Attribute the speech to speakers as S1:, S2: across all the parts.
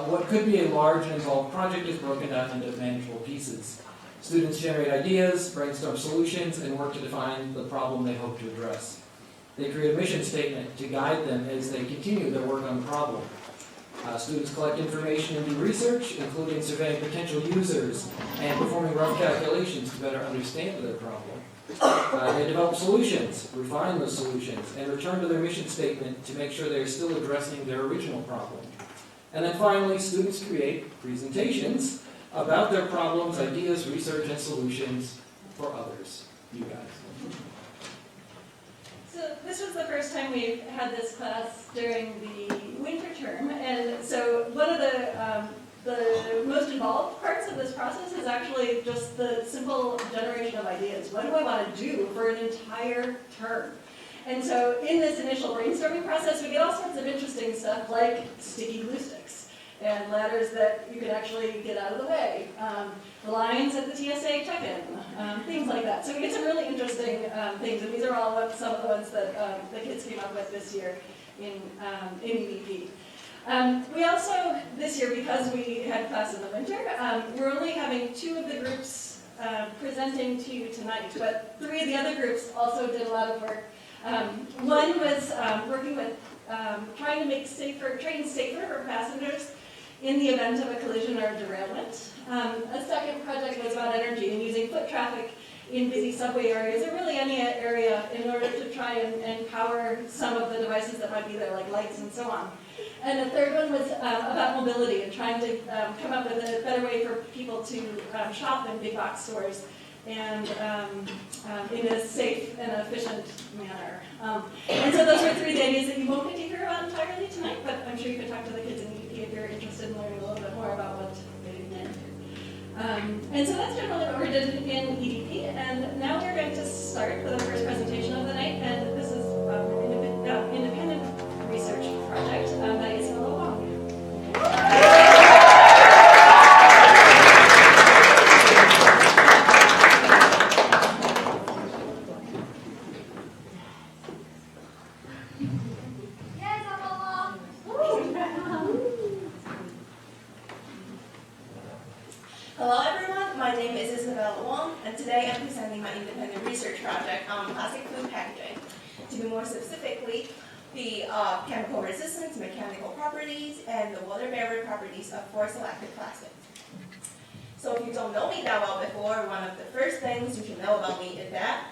S1: What could be a large and involved project is broken down into manageable pieces. Students generate ideas, brainstorm solutions, and work to define the problem they hope to address. They create a mission statement to guide them as they continue their work on the problem. Students collect information and do research, including surveying potential users and performing rough calculations to better understand their problem. They develop solutions, refine those solutions, and return to their mission statement to make sure they're still addressing their original problem. And then finally, students create presentations about their problems, ideas, research, and solutions for others, you guys.
S2: So this was the first time we've had this class during the winter term, and so one of the most involved parts of this process is actually just the simple generation of ideas. What do I want to do for an entire term? And so in this initial brainstorming process, we get all sorts of interesting stuff like sticky glue sticks and ladders that you can actually get out of the way, the lines at the TSA check-in, things like that. So we get some really interesting things, and these are all some of the ones that the kids came up with this year in EDP. We also, this year, because we had class in the winter, we're only having 2 of the groups presenting to you tonight, but 3 of the other groups also did a lot of work. One was working with trying to make trains safer for passengers in the event of a collision or derailment. A second project was about energy and using foot traffic in busy subway areas, or really any area, in order to try and power some of the devices that might be there, like lights and so on. And the third one was about mobility and trying to come up with a better way for people to shop in big box stores and in a safe and efficient manner. And so those were 3 ideas that you won't get to hear about entirely tonight, but I'm sure you can talk to the kids in EDP if you're interested in learning a little bit more about what they did. And so that's generally what we did in EDP, and now we're going to start with the first presentation of the night, and this is an independent research project by Isabella Wong.
S3: Hello everyone, my name is Isabella Wong, and today I'm presenting my independent research project on plastic food packaging. To be more specifically, the chemical resistance, mechanical properties, and the water barrier properties of four selected plastics. So if you don't know me that well before, one of the first things you should know about me is that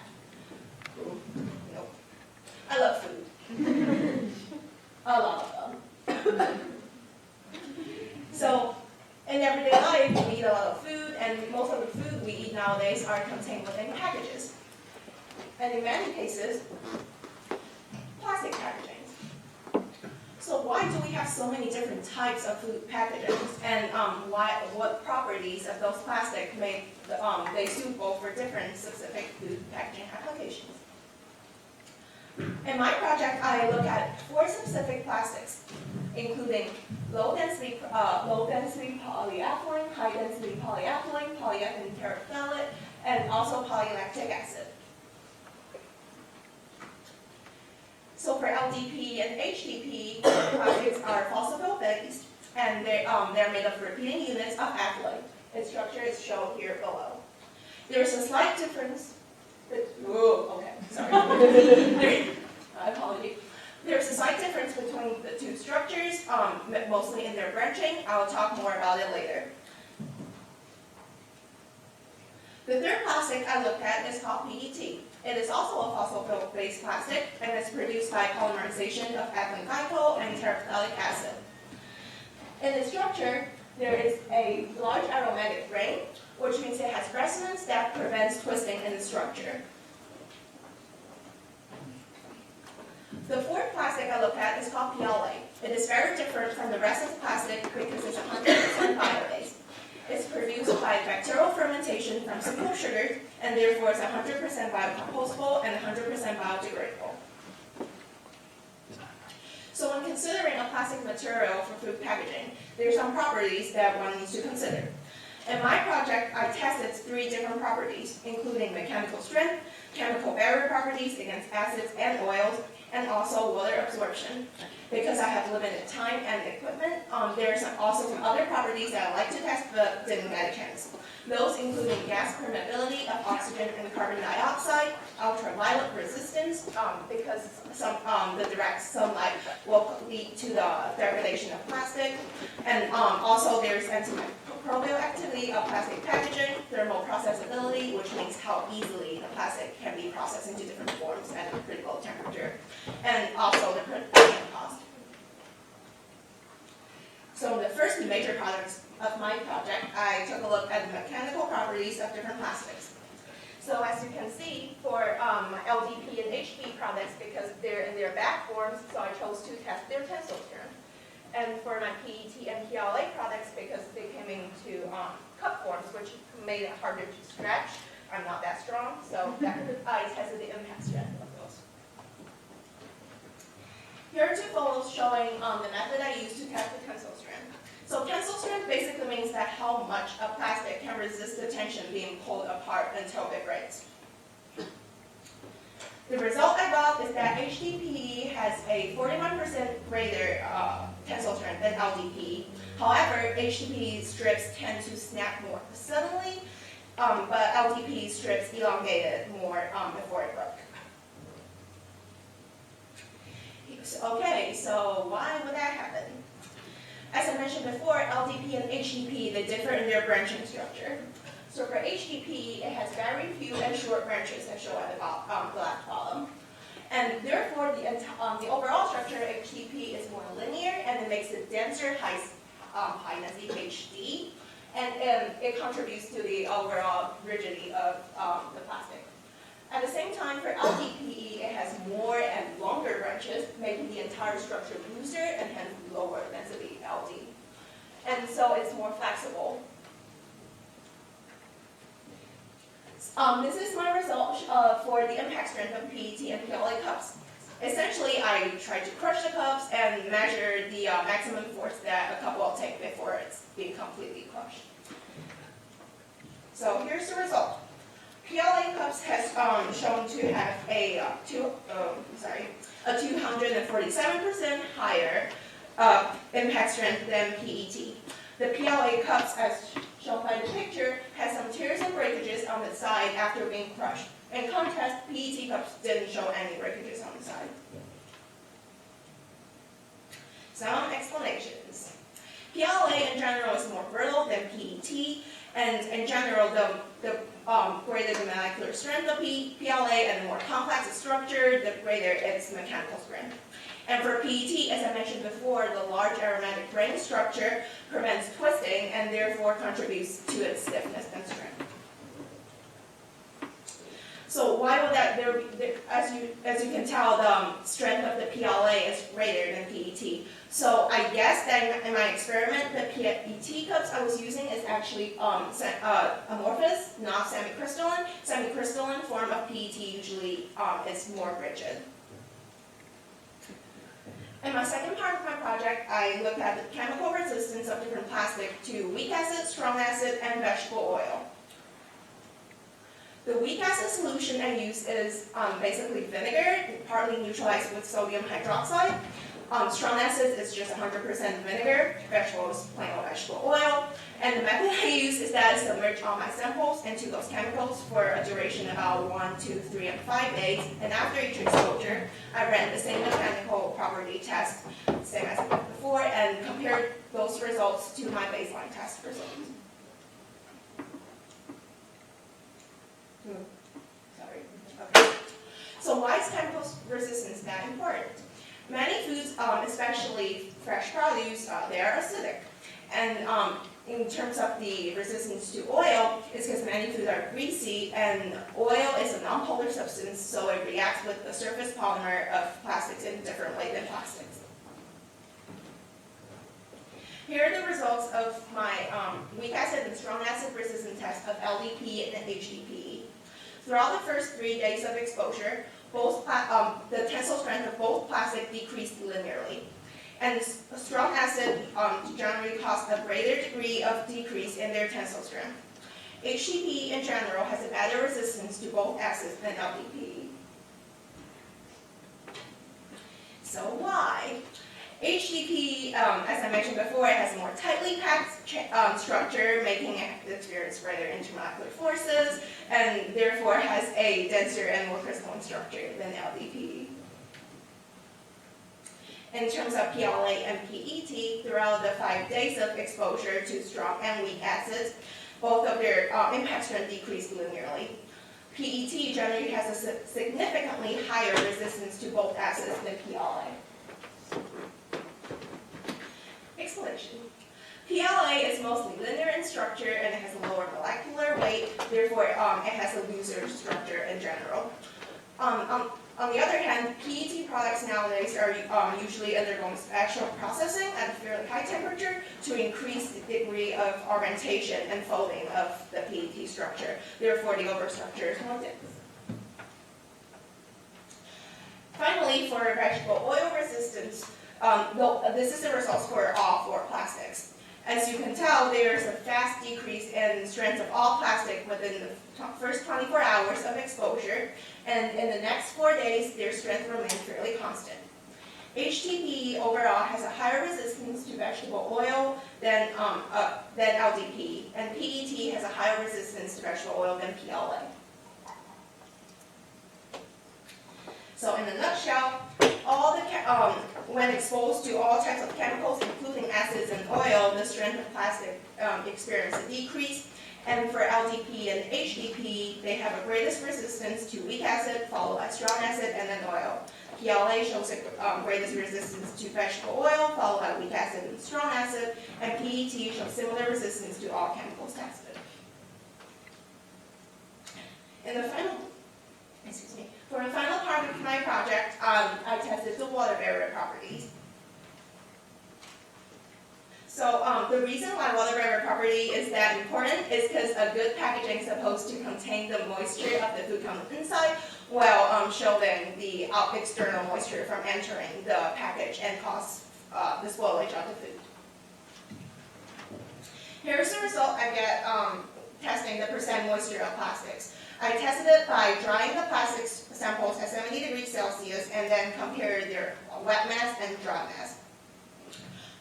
S3: I love food. A lot of them. So in everyday life, we eat a lot of food, and most of the food we eat nowadays are contained within packages. And in many cases, plastic packaging. So why do we have so many different types of food packaging, and what properties of those plastics make they suitable for different specific food packaging applications? In my project, I look at 4 specific plastics, including low-density polyethylene, high-density polyethylene, polyethylene terephthalate, and also polylactic acid. So for LDP and HDP, plastics are fossil fuel-based, and they're made of repeating units of alloy. Its structure is shown here below. There's a slight difference. I apologize. There's a slight difference between the two structures, mostly in their branching. I'll talk more about it later. The third plastic I looked at is called PET. It is also a fossil fuel-based plastic, and it's produced by polymerization of ethylene glycol and terephthalic acid. In its structure, there is a large aromatic ring, which means it has resonance that prevents twisting in the structure. The fourth plastic I looked at is called PLA. It is very different from the rest of the plastic because it's 100% bio-based. It's produced by bacterial fermentation from simple sugar, and therefore it's 100% biocompostable and 100% biodegradable. So when considering a plastic material for food packaging, there are some properties that one needs to consider. In my project, I tested 3 different properties, including mechanical strength, chemical barrier properties against acids and oils, and also water absorption. Because I have limited time and equipment, there are also some other properties that I like to test but didn't get a chance. Those including gas permeability of oxygen and carbon dioxide, ultraviolet resistance, because the direct sunlight will lead to the degradation of plastic, and also there's antimicrobial activity of plastic packaging, thermal processability, which means how easily the plastic can be processed into different forms at a critical temperature, and also the production cost. So in the first major products of my project, I took a look at the mechanical properties of different plastics. So as you can see, for LDP and HB products, because they're in their back forms, so I chose to test their tensile strength. And for my PET and PLA products, because they came into cup forms, which made it harder to stretch, I'm not that strong, so I tested the impact strength of those. Here are 2 photos showing the method I used to test the tensile strength. So tensile strength basically means that how much a plastic can resist the tension being pulled apart until it breaks. The result I got is that HDPE has a 41% greater tensile strength than LDPE. However, HDPE strips tend to snap more suddenly, but LDPE strips elongated more before it broke. Okay, so why would that happen? As I mentioned before, LDP and HDP, they differ in their branching structure. So for HDP, it has very few and short branches that show at the left bottom. And therefore, the overall structure of HDP is more linear, and it makes it denser, high density HD, and it contributes to the overall rigidity of the plastic. At the same time, for LDPE, it has more and longer branches, making the entire structure looser and hence lower density LD. And so it's more flexible. This is my result for the impact strength of PET and PLA cups. Essentially, I tried to crush the cups and measure the maximum force that a cup will take before it's being completely crushed. So here's the result. PLA cups has shown to have a 247% higher impact strength than PET. The PLA cups, as shown by the picture, has some tears and breakages on the side after being crushed. In contrast, PET cups didn't show any breakages on the side. PLA in general is more brittle than PET, and in general, the greater the molecular strength of PLA and the more complex the structure, the greater its mechanical strength. And for PET, as I mentioned before, the large aromatic ring structure prevents twisting and therefore contributes to its stiffness and strength. So why would that, as you can tell, the strength of the PLA is greater than PET. So I guess that in my experiment, the PET cups I was using is actually amorphous, not semi-crystalline. Semi-crystalline form of PET usually is more rigid. In my second part of my project, I looked at the chemical resistance of different plastic to weak acid, strong acid, and vegetable oil. The weak acid solution I use is basically vinegar, partly neutralized with sodium hydroxide. Strong acid is just 100% vinegar, vegetable is plain old vegetable oil. And the method I use is that I submerge all my samples into those chemicals for a duration of about 1, 2, 3, and 5 days. And after each exposure, I ran the same mechanical property test, same as I did before, and compared those results to my baseline test results. Sorry. Okay. So why is chemical resistance that important? Many foods, especially fresh produce, they are acidic. And in terms of the resistance to oil, it's because many foods are greasy, and oil is a nonpolar substance, so it reacts with the surface polymer of plastics in a different way than plastics. Here are the results of my weak acid and strong acid resistance test of LDPE and HDPE. Throughout the first 3 days of exposure, the tensile strength of both plastic decreased linearly. And strong acid generally caused a greater degree of decrease in their tensile strength. HDPE in general has a better resistance to both acids than LDPE. So why? HDPE, as I mentioned before, it has a more tightly packed structure, making it experience greater intermolecular forces, and therefore has a denser and more crystalline structure than LDPE. In terms of PLA and PET, throughout the 5 days of exposure to strong and weak acids, both of their impact strength decreased linearly. PET generally has a significantly higher resistance to both acids than PLA. Explanation. PLA is mostly linear in structure and it has a lower molecular weight, therefore it has a looser structure in general. On the other hand, PET products nowadays are usually undergoing special processing at a fairly high temperature to increase the degree of orientation and folding of the PET structure. Therefore, the overall structure is more dense. Finally, for vegetable oil resistance, this is the results for all 4 plastics. As you can tell, there is a fast decrease in strength of all plastic within the first 24 hours of exposure, and in the next 4 days, their strength remains fairly constant. HDPE overall has a higher resistance to vegetable oil than LDPE, and PET has a higher resistance to vegetable oil than PLA. So in a nutshell, when exposed to all types of chemicals, including acids and oil, the strength of plastic experiences a decrease. And for LDPE and HDPE, they have a greatest resistance to weak acid, followed by strong acid, and then oil. PLA shows the greatest resistance to vegetable oil, followed by weak acid and strong acid, and PET shows similar resistance to all chemicals tested. For the final part of my project, I tested the water barrier properties. So the reason why water barrier property is that important is because a good packaging is supposed to contain the moisture of the food on the inside, while shielding the external moisture from entering the package and cause the spoilage of the food. Here's the result I get testing the percent moisture of plastics. I tested it by drying the plastic samples at 70 degrees Celsius and then compared their wet mass and dry mass.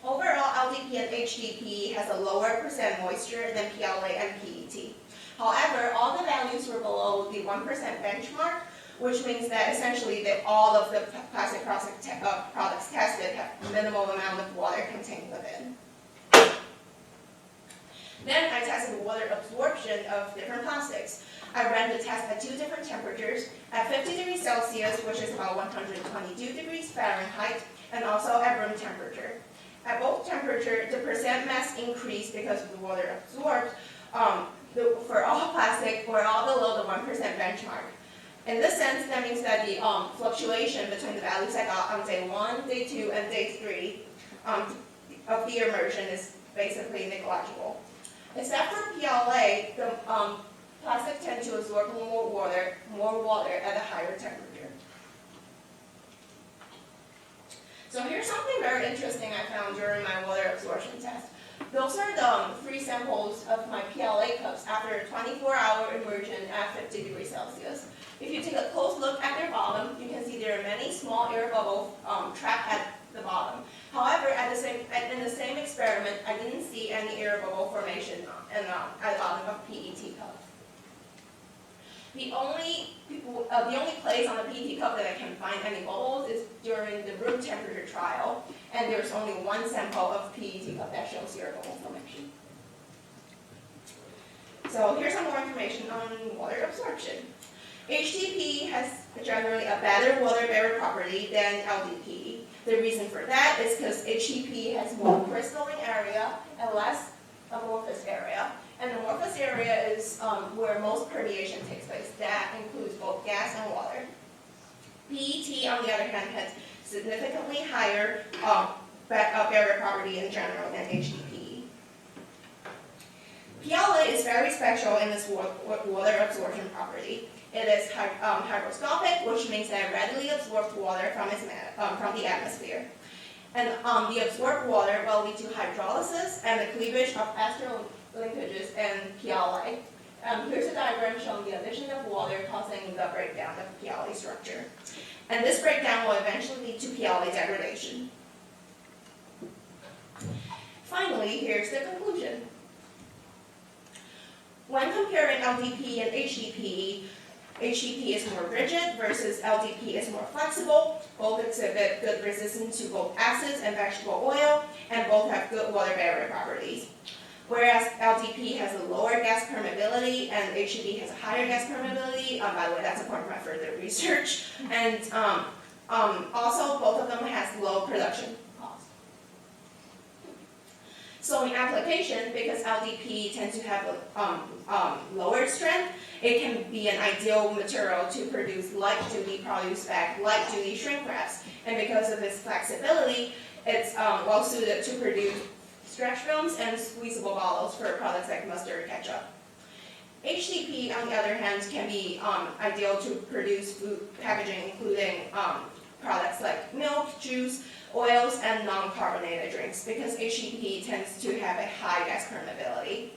S3: Overall, LDPE and HDPE has a lower percent moisture than PLA and PET. However, all the values were below the 1% benchmark, which means that essentially all of the plastic products tested have minimal amount of water contained within. Then I tested water absorption of different plastics. I ran the test at 2 different temperatures, at 50 degrees Celsius, which is about 122 degrees Fahrenheit, and also at room temperature. At both temperatures, the percent mass increased because of the water absorbed for all plastic were all below the 1% benchmark. In this sense, that means that the fluctuation between the values I got on day 1, day 2, and day 3 of the immersion is basically negligible. Except for PLA, the plastic tend to absorb more water at a higher temperature. So here's something very interesting I found during my water absorption test. Those are the 3 samples of my PLA cups after a 24-hour immersion at 50 degrees Celsius. If you take a close look at their bottom, you can see there are many small air bubbles trapped at the bottom. However, in the same experiment, I didn't see any air bubble formation at the bottom of PET cups. The only place on the PET cup that I can find any bubbles is during the room temperature trial, and there's only 1 sample of PET cup that shows air bubble formation. So here's some more information on water absorption. HDPE has generally a better water barrier property than LDPE. The reason for that is because HDPE has more crystalline area and less amorphous area. And amorphous area is where most permeation takes place. That includes both gas and water. PET, on the other hand, has significantly higher barrier property in general than HDPE. PLA is very special in its water absorption property. It is hygroscopic, which means that it readily absorbs water from the atmosphere. And the absorbed water will lead to hydrolysis and the cleavage of ester linkages in PLA. Here's a diagram showing the addition of water causing the breakdown of PLA structure. And this breakdown will eventually lead to PLA degradation. Finally, here's the conclusion. When comparing LDPE and HDPE, HDPE is more rigid versus LDPE is more flexible. Both exhibit good resistance to both acids and vegetable oil, and both have good water barrier properties. Whereas LDPE has a lower gas permeability and HDPE has a higher gas permeability. By the way, that's a part of my further research. And also, both of them has low production cost. So in application, because LDPE tends to have a lower strength, it can be an ideal material to produce light-duty produce bag, light-duty shrink wraps. And because of its flexibility, it's well suited to produce stretch films and squeezable bottles for products like mustard ketchup. HDPE, on the other hand, can be ideal to produce food packaging, including products like milk, juice, oils, and non-carbonated drinks, because HDPE tends to have a high gas permeability.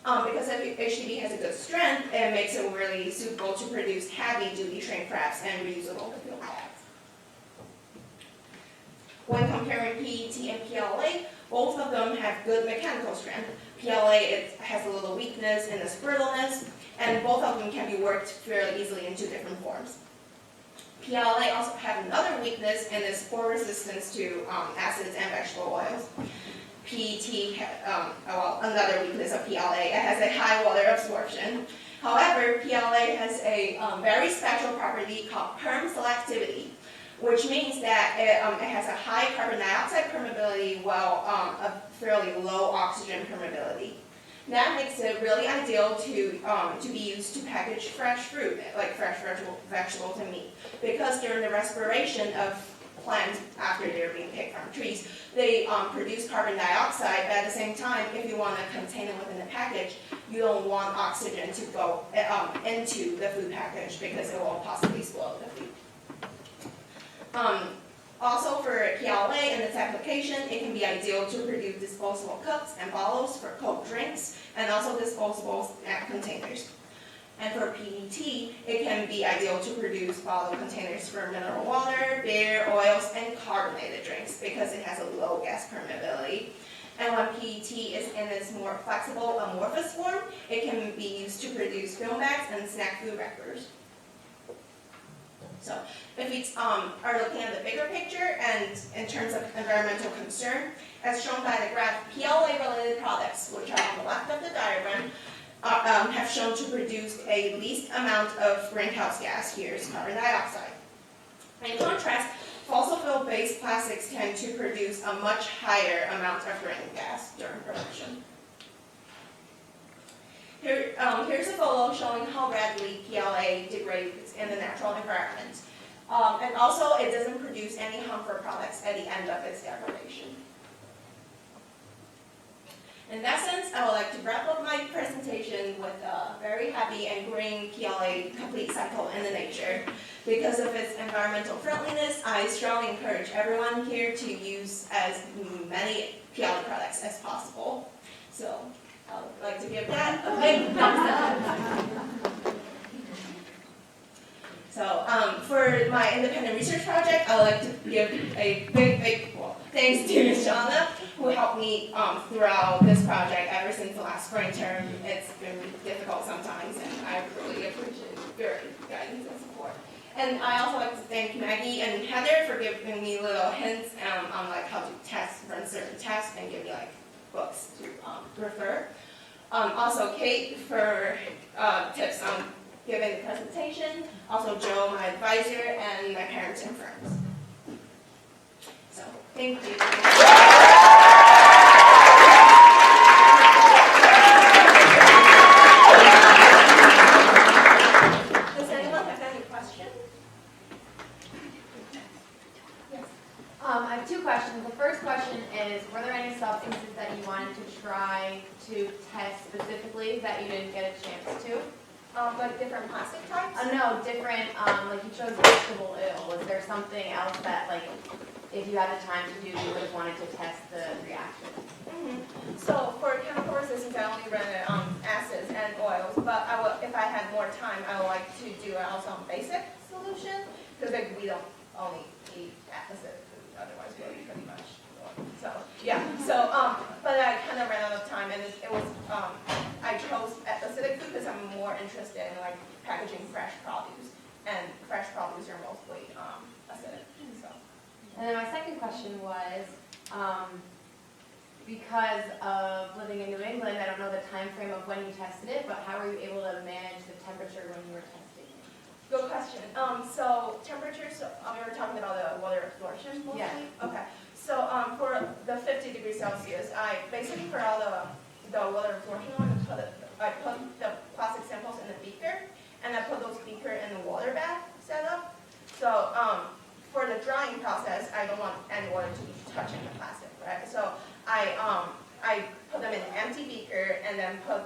S3: Because HDPE has a good strength, it makes it really suitable to produce heavy-duty shrink wraps and reusable film bags. When comparing PET and PLA, both of them have good mechanical strength. PLA has a little weakness in its brittleness, and both of them can be worked fairly easily in 2 different forms. PLA also has another weakness in its poor resistance to acids and vegetable oils. PET, another weakness of PLA, it has a high water absorption. However, PLA has a very special property called perm selectivity, which means that it has a high carbon dioxide permeability while a fairly low oxygen permeability. That makes it really ideal to be used to package fresh fruit, like fresh vegetables and meat, because during the respiration of plants after they're being picked from trees, they produce carbon dioxide, but at the same time, if you want to contain it within the package, you don't want oxygen to go into the food package because it will possibly spoil the food. Also for PLA and its application, it can be ideal to produce disposable cups and bottles for cold drinks, and also disposable snack containers. And for PET, it can be ideal to produce bottle containers for mineral water, beer, oils, and carbonated drinks because it has a low gas permeability. And when PET is in its more flexible amorphous form, it can be used to produce film bags and snack food wrappers. So if we are looking at the bigger picture and in terms of environmental concern, as shown by the graph, PLA-related products, which are on the left of the diagram, have shown to produce a least amount of greenhouse gas. Here's carbon dioxide. In contrast, fossil fuel-based plastics tend to produce a much higher amount of greenhouse gas during production. Here's a photo showing how readily PLA degrades in the natural environment. And also, it doesn't produce any harmful products at the end of its degradation. In that sense, I would like to wrap up my presentation with a very happy and green PLA complete cycle in the nature. Because of its environmental friendliness, I strongly encourage everyone here to use as many PLA products as possible. So I would like to give that a big thumbs up. So for my independent research project, I would like to give a big thanks to Shauna, who helped me throughout this project ever since the last spring term. It's been difficult sometimes, and I really appreciate your guidance and support. And I also like to thank Maggie and Heather for giving me little hints on like how to run certain tests and give me like books to refer. Also Kate for tips on giving the presentation. Also Joe, my advisor, and my parents and friends. So thank you. Does anyone have any questions? Yes.
S4: I have two questions. The first question is, were there any substances that you wanted to try to test specifically that you didn't get a chance to?
S3: Like different plastic types?
S4: No, different, like you chose vegetable oil. Was there something else that, like, if you had the time to do, you would have wanted to test the reaction?
S3: So for chemical resistance, I only ran it on acids and oils, but if I had more time, I would like to do it also on basic solution, because like, we don't only eat acid food, otherwise we'll eat pretty much. So yeah, so but I kind of ran out of time, and it was I chose acidic food because I'm more interested in like packaging fresh produce, and fresh produce are mostly acidic. So.
S4: And then my second question was, because of living in New England, I don't know the time frame of when you tested it, but how were you able to manage the temperature when you were testing it?
S3: Good question. So temperature, so we were talking about the water absorption mostly?
S4: Yeah.
S3: Okay. So for the 50 degrees Celsius, I basically for all the water absorption one, I put the plastic samples in a beaker, and I put those beaker in the water bath setup. So for the drying process, I don't want any water to be touching the plastic, right? So I put them in an empty beaker and then put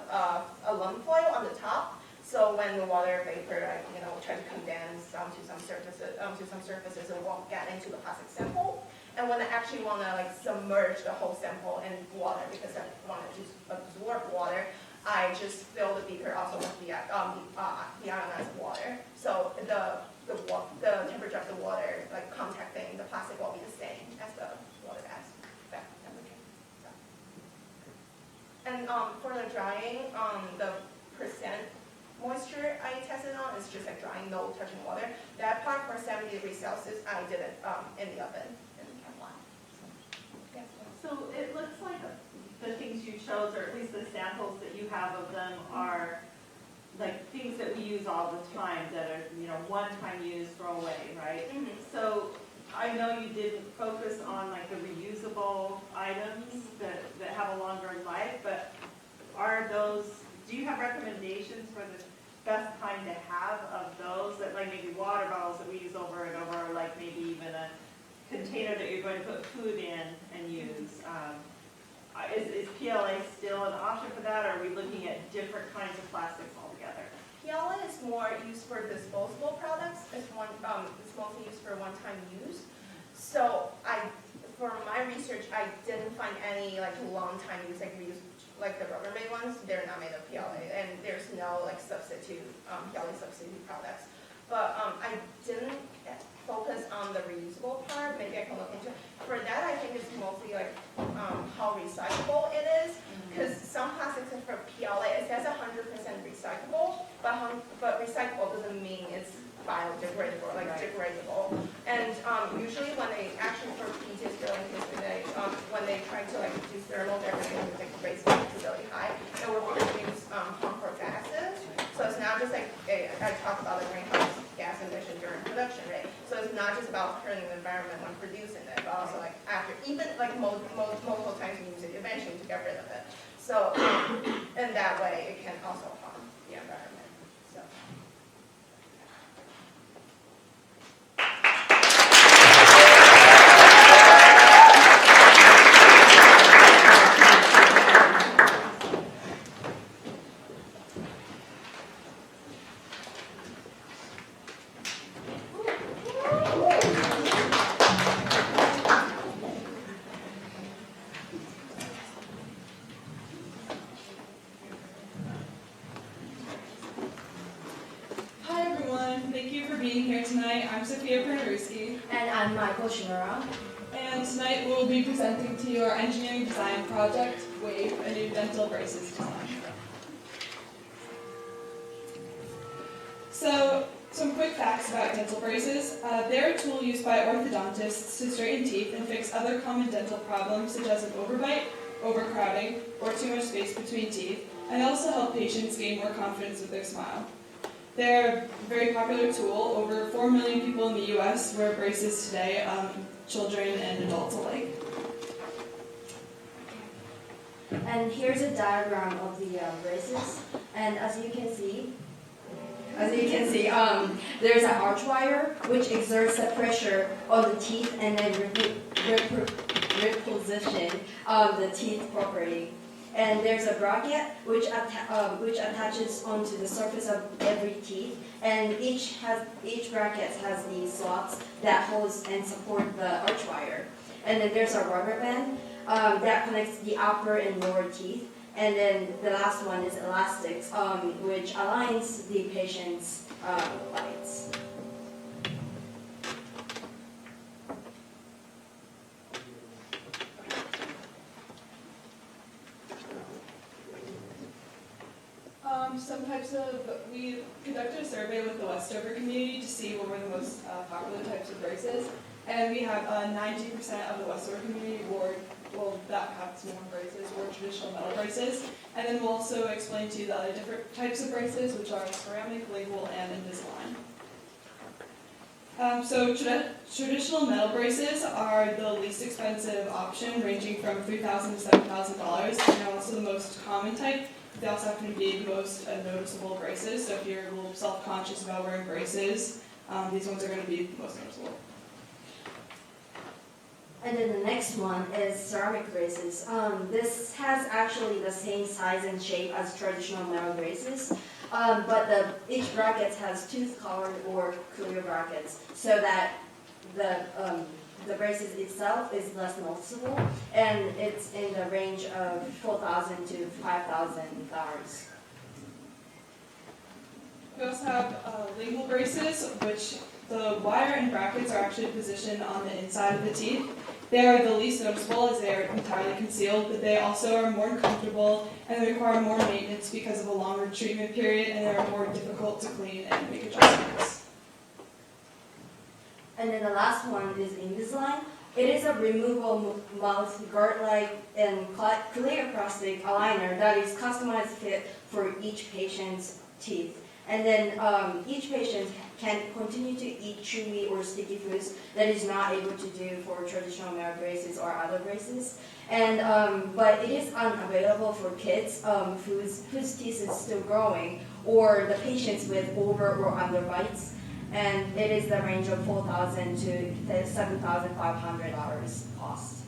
S3: aluminum foil on the top. So when the water vapor, try to condense onto some surfaces, it won't get into the plastic sample. And when I actually want to like submerge the whole sample in water, because I want it to absorb water, I just fill the beaker also with the ionized water. So the temperature of the water, like contacting the plastic, will be the same as the water bath temperature. So. And for the drying, the percent moisture I tested on is just like drying, no touching water. That part for 70 degrees Celsius, I did it in the oven in Teflon.
S5: So it looks like the things you chose, or at least the samples that you have of them, are like things that we use all the time that are, one-time use, throw away, right?
S3: Mm-hmm.
S5: So I know you didn't focus on like the reusable items that have a longer life, but do you have recommendations for the best kind to have of those, that like maybe water bottles that we use over and over, or like maybe even a container that you're going to put food in and use? Is PLA still an option for that, or are we looking at different kinds of plastics altogether?
S3: PLA is more used for disposable products. It's mostly used for one-time use. So for my research, I didn't find any like long-time use, like reuse, like the Rubbermaid ones. They're not made of PLA, and there's no like substitute PLA substitute products. But I didn't focus on the reusable part. Maybe I can look into it. For that, I think it's mostly like how recyclable it is, because some plastics for PLA, it says 100% recyclable, but recyclable doesn't mean it's biodegradable. Like degradable. And usually when they actually for PTs drilling is when they try to like do thermal degradation, they raise it to really high. And we're produce harmful gases. So it's not just like I talked about the greenhouse gas emission during production, right? So it's not just about hurting the environment when producing it, but also like after, even like multiple times you use it eventually to get rid of it. So in that way, it can also harm the environment. So.
S6: Hi everyone, thank you for being here tonight. I'm Sophia Pernaruski,
S7: And I'm Michael Shimura.
S6: and tonight we'll be presenting to you our engineering design project, WAVE, a new dental braces design. So, some quick facts about dental braces. They're a tool used by orthodontists to straighten teeth and fix other common dental problems such as an overbite, overcrowding, or too much space between teeth, and also help patients gain more confidence with their smile. They're a very popular tool. Over 4 million people in the US wear braces today, children and adults alike.
S7: And here's a diagram of the braces. And as you can see, there's an arch wire which exerts the pressure on the teeth and then reposition the teeth properly. And there's a bracket which attaches onto the surface of every teeth, and each bracket has these slots that holds and support the arch wire. And then there's a rubber band that connects the upper and lower teeth. And then the last one is elastics, which aligns the patient's bites.
S6: We conducted a survey with the Westover community to see what were the most popular types of braces, and we have 90% of the Westover community that have worn braces, wore traditional metal braces, and then we'll also explain to you the other different types of braces, which are ceramic, label, and Invisalign. Traditional metal braces are the least expensive option, ranging from $3,000 to $7,000, and they're also the most common type. They also happen to be the most noticeable braces, so if you're a little self-conscious about wearing braces, these ones are going to be the most noticeable.
S7: And then the next one is ceramic braces. This has actually the same size and shape as traditional metal braces, but each bracket has tooth-colored or clear brackets, so that the braces itself is less noticeable, and it's in the range of $4,000 to $5,000.
S6: We also have label braces, which the wire and brackets are actually positioned on the inside of the teeth. They are the least noticeable as they are entirely concealed, but they also are more comfortable and they require more maintenance because of a longer treatment period, and they are more difficult to clean and make adjustments.
S7: And then the last one is Invisalign. It is a removable mouth guard-like and clear plastic aligner that is customized fit for each patient's teeth. And then each patient can continue to eat chewy or sticky foods that is not able to do for traditional metal braces or other braces. And but it is unavailable for kids whose teeth is still growing, or the patients with over or under bites. And it is the range of $4,000 to $7,500 cost.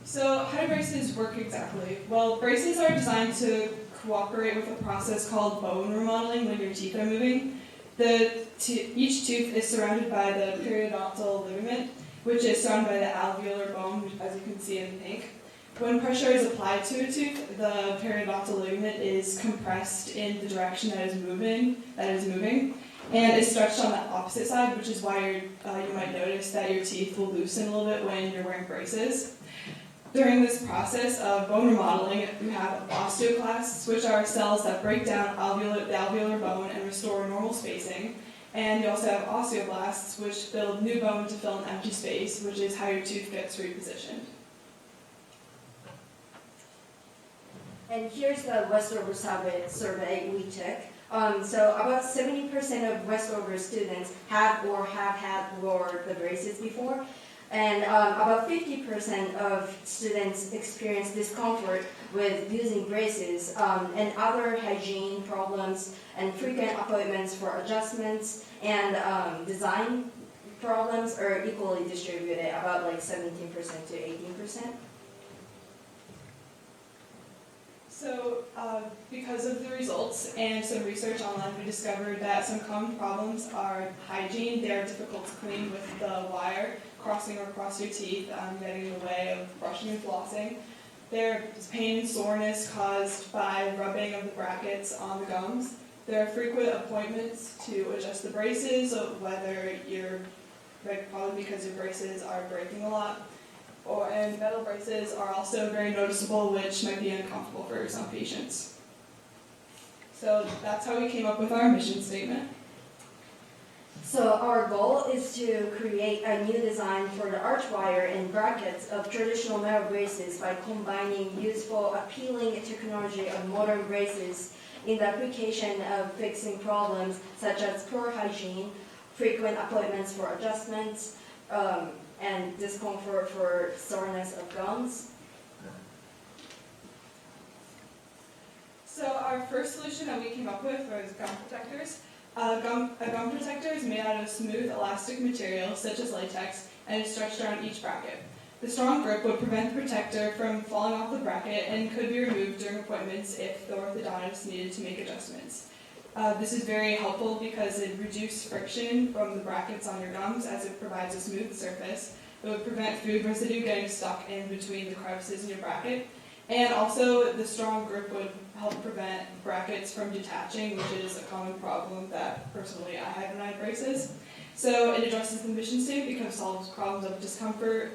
S6: So how do braces work exactly? Well, braces are designed to cooperate with a process called bone remodeling when your teeth are moving. Each tooth is surrounded by the periodontal ligament, which is surrounded by the alveolar bone, as you can see in pink. When pressure is applied to a tooth, the periodontal ligament is compressed in the direction that is moving, and is stretched on the opposite side, which is why you might notice that your teeth will loosen a little bit when you're wearing braces. During this process of bone remodeling, we have osteoclasts, which are cells that break down the alveolar bone and restore normal spacing. And you also have osteoblasts, which build new bone to fill an empty space, which is how your tooth gets repositioned.
S7: And here's the Westover survey we took. So about 70% of Westover students have or have had wore the braces before. And about 50% of students experience discomfort with using braces, and other hygiene problems and frequent appointments for adjustments and design problems are equally distributed, about like 17% to 18%.
S6: So, because of the results and some research online, we discovered that some common problems are hygiene. They are difficult to clean with the wire crossing or across your teeth, getting in the way of brushing and flossing. There's pain and soreness caused by rubbing of the brackets on the gums. There are frequent appointments to adjust the braces, whether you're, probably because your braces are breaking a lot. And metal braces are also very noticeable, which might be uncomfortable for some patients. So that's how we came up with our mission statement.
S7: So our goal is to create a new design for the arch wire and brackets of traditional metal braces by combining useful, appealing technology of modern braces in the application of fixing problems such as poor hygiene, frequent appointments for adjustments, and discomfort for soreness of gums.
S6: So our first solution that we came up with was gum protectors. A gum protector is made out of smooth, elastic material, such as latex, and is stretched around each bracket. The strong grip would prevent the protector from falling off the bracket and could be removed during appointments if the orthodontist needed to make adjustments. This is very helpful because it reduces friction from the brackets on your gums as it provides a smooth surface. It would prevent food residue getting stuck in between the crevices in your bracket. And also, the strong grip would help prevent brackets from detaching, which is a common problem that personally I had when I had braces. So it addresses the mission statement because it solves problems of discomfort,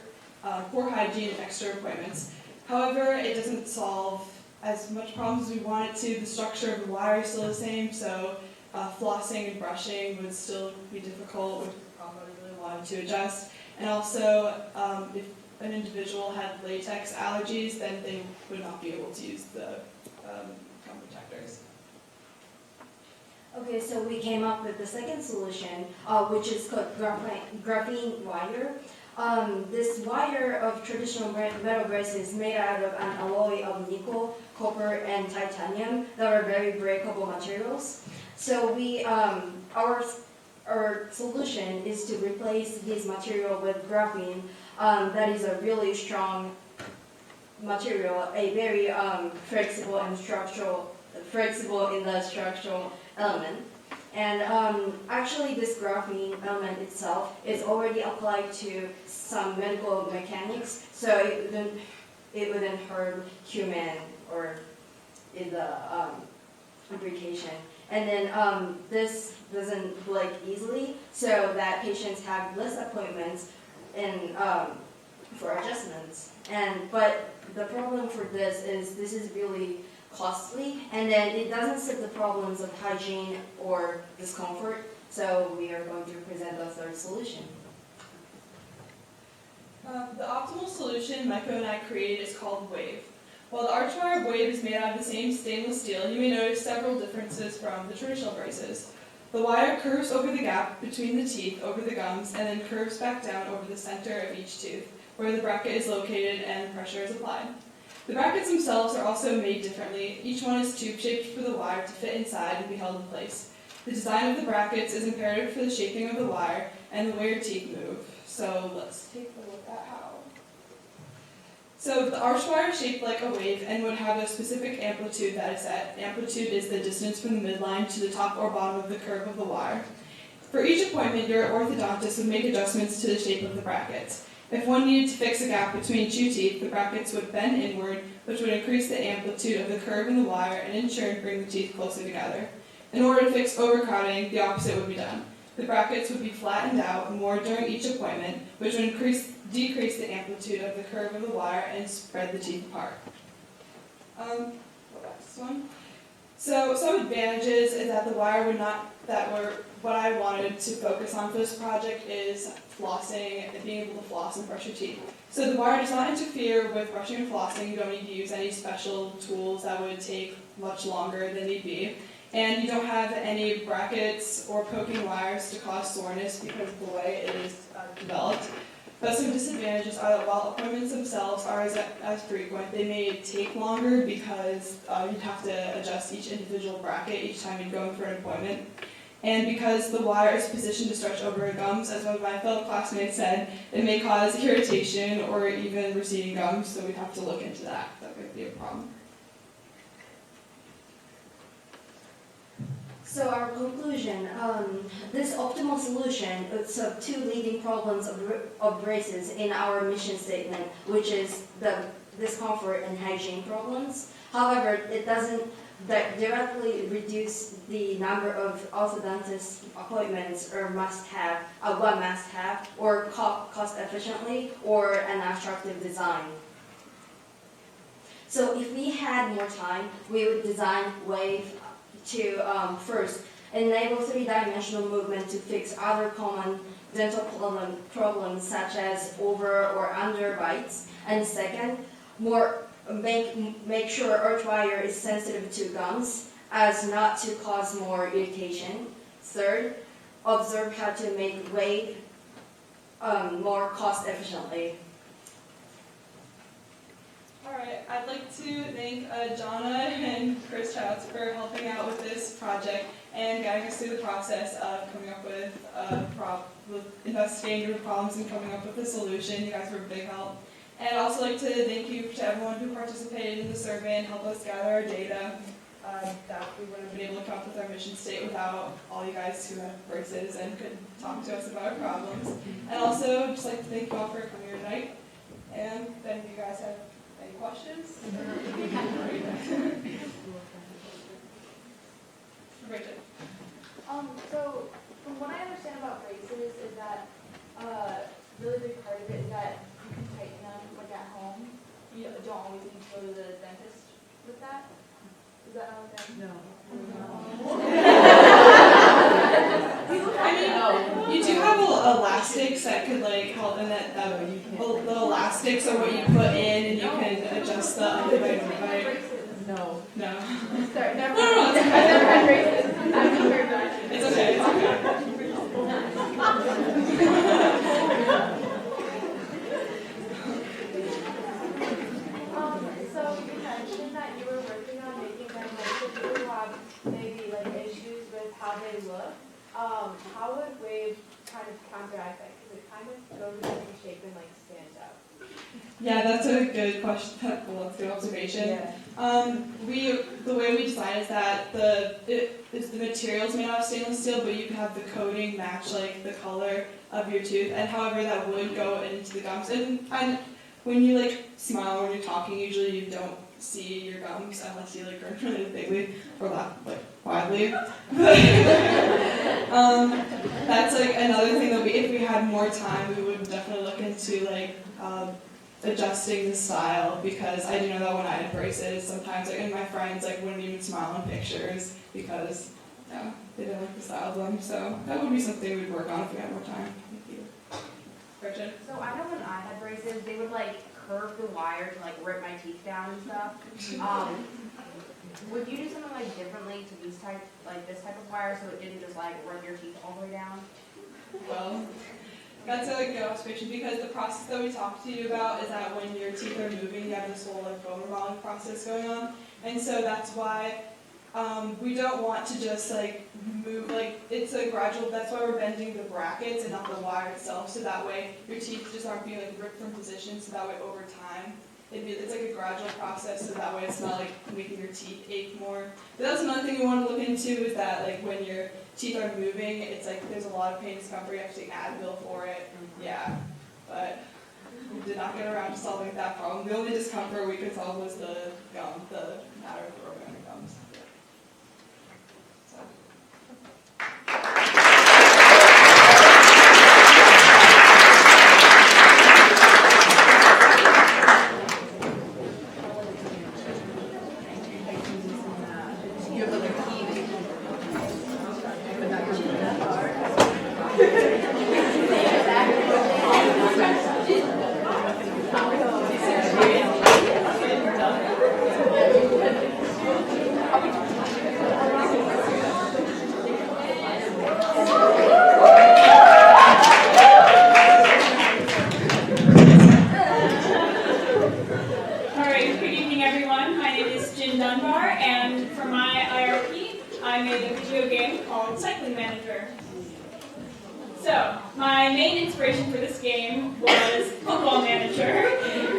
S6: poor hygiene, and extra appointments. However, it doesn't solve as much problems as we want it to. The structure of the wire is still the same, so flossing and brushing would still be difficult, which is a problem I really wanted to adjust. And also, if an individual had latex allergies, then they would not be able to use the gum protectors.
S7: Okay, so we came up with the second solution, which is called graphene wire. This wire of traditional metal braces is made out of an alloy of nickel, copper, and titanium that are very breakable materials. So our solution is to replace this material with graphene. That is a really strong material, a very flexible in the structural element. And actually this graphene element itself is already applied to some medical mechanics, so it wouldn't hurt human or in the application. And then this doesn't break easily, so that patients have less appointments and for adjustments. But the problem for this is really costly, and then it doesn't solve the problems of hygiene or discomfort. So we are going to present a third solution.
S6: The optimal solution Michael and I created is called Wave. While the Archwire Wave is made out of the same stainless steel, you may notice several differences from the traditional braces. The wire curves over the gap between the teeth over the gums and then curves back down over the center of each tooth, where the bracket is located and pressure is applied. The brackets themselves are also made differently. Each one is tube-shaped for the wire to fit inside and be held in place. The design of the brackets is imperative for the shaping of the wire and the way your teeth move. So let's take a look at how. So the arch wire is shaped like a wave and would have a specific amplitude that is set. Amplitude is the distance from the midline to the top or bottom of the curve of the wire. For each appointment, your orthodontist would make adjustments to the shape of the brackets. If one needed to fix a gap between two teeth, the brackets would bend inward, which would increase the amplitude of the curve in the wire and in turn bring the teeth closer together. In order to fix overcrowding, the opposite would be done. The brackets would be flattened out more during each appointment, which would decrease the amplitude of the curve of the wire and spread the teeth apart. Go back to this one. So some advantages is that the wire would not what I wanted to focus on for this project is flossing and being able to floss and brush your teeth. So the wire does not interfere with brushing and flossing. You don't need to use any special tools that would take much longer than need be. And you don't have any brackets or poking wires to cause soreness because of the way it is developed. But some disadvantages are that while appointments themselves are as frequent, they may take longer because you'd have to adjust each individual bracket each time you're going for an appointment. And because the wire is positioned to stretch over gums, as one of my fellow classmates said, it may cause irritation or even receding gums, so we'd have to look into that. That might be a problem.
S7: So our conclusion, this optimal solution is of two leading problems of braces in our mission statement, which is the discomfort and hygiene problems. However, it doesn't directly reduce the number of orthodontist appointments or one must have, or cost efficiently, or an attractive design. So if we had more time, we would design WAVE to first enable three-dimensional movement to fix other common dental problems such as over or under bites, and second, make sure arch wire is sensitive to gums as not to cause more irritation. Third, observe how to make WAVE more cost efficiently.
S6: Alright, I'd like to thank Jonna and Chris Chouts for helping out with this project and guiding us through the process of coming up with investigating the problems and coming up with a solution. You guys were a big help. And I'd also like to thank you to everyone who participated in the survey and helped us gather our data. That we wouldn't have been able to come up with our mission state without all you guys who have braces and could talk to us about our problems. And also, just like to thank you all for coming here tonight. And then if you guys have any questions? Bridget.
S4: So from what I understand about braces is that really big part of it is that you can tighten them like at home. You don't always need to go to the dentist with that. Is that how it's done?
S6: I mean, you do have elastics that could like help, and the elastics are what you put in, and you can adjust the right.
S4: No.
S6: No.
S4: Sorry, never
S6: No,
S4: mind.
S6: it's
S4: I've never had braces. I've never heard that.
S6: It's okay. It's okay.
S4: So you mentioned that you were working on making them like people who have maybe like issues with how they look. How would WAVE kind of counteract that? Because it kind of goes in any shape and like stands out.
S6: Yeah, that's a good question. Well, that's a good observation.
S4: Yeah.
S6: The way we design is that the materials may not have stainless steel, but you can have the coating match like the color of your tooth, and however that would go into the gums. And when you like smile when you're talking, usually you don't see your gums unless you like grin really bigly or laugh like widely. That's like another thing that if we had more time, we would definitely look into like adjusting the style, because I do know that when I had braces, sometimes like, and my friends like wouldn't even smile in pictures because they didn't like the style of them. So that would be something we'd work on if we had more time. Thank you. Gretchen?
S4: So I know when I had braces, they would like curve the wire to like rip my teeth down and stuff. Would you do something like differently to this type of wire so it didn't just like rip your teeth all the way down?
S6: Well, that's a good observation, because the process that we talked to you about is that when your teeth are moving, you have this whole like bone remodeling process going on, and so that's why we don't want to just like move, like it's a gradual. That's why we're bending the brackets and not the wire itself, so that way your teeth just aren't being like ripped from position. So that way over time, it's like a gradual process, so that way it's not like making your teeth ache more. But that's another thing we want to look into, is that like when your teeth are moving, it's like there's a lot of pain and discomfort. You have to take Advil for it. Yeah, but we did not get around to solving that problem. The only discomfort we could solve was the matter of growing the gums. So.
S8: You have like a key. I made a video game called Cycling Manager. So, my main inspiration for this game was Football Manager,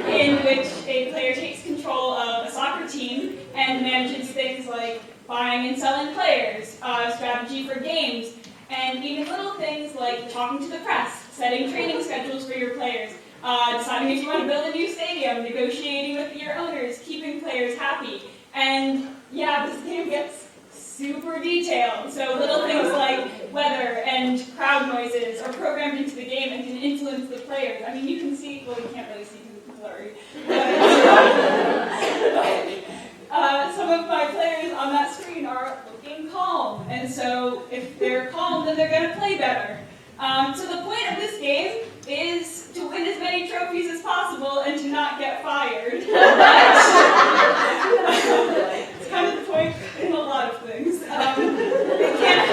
S8: in which a player takes control of a soccer team and manages things like buying and selling players, strategy for games, and even little things like talking to the press, setting training schedules for your players, deciding if you want to build a new stadium, negotiating with your owners, keeping players happy. And yeah, this game gets super detailed. So little things like weather and crowd noises are programmed into the game and can influence the players. I mean, you can see, well, you can't really see because it's blurry. Some of my players on that screen are looking calm. And so if they're calm, then they're going to play better. So the point of this game is to win as many trophies as possible and to not get fired. It's kind of the point in a lot of things. It can't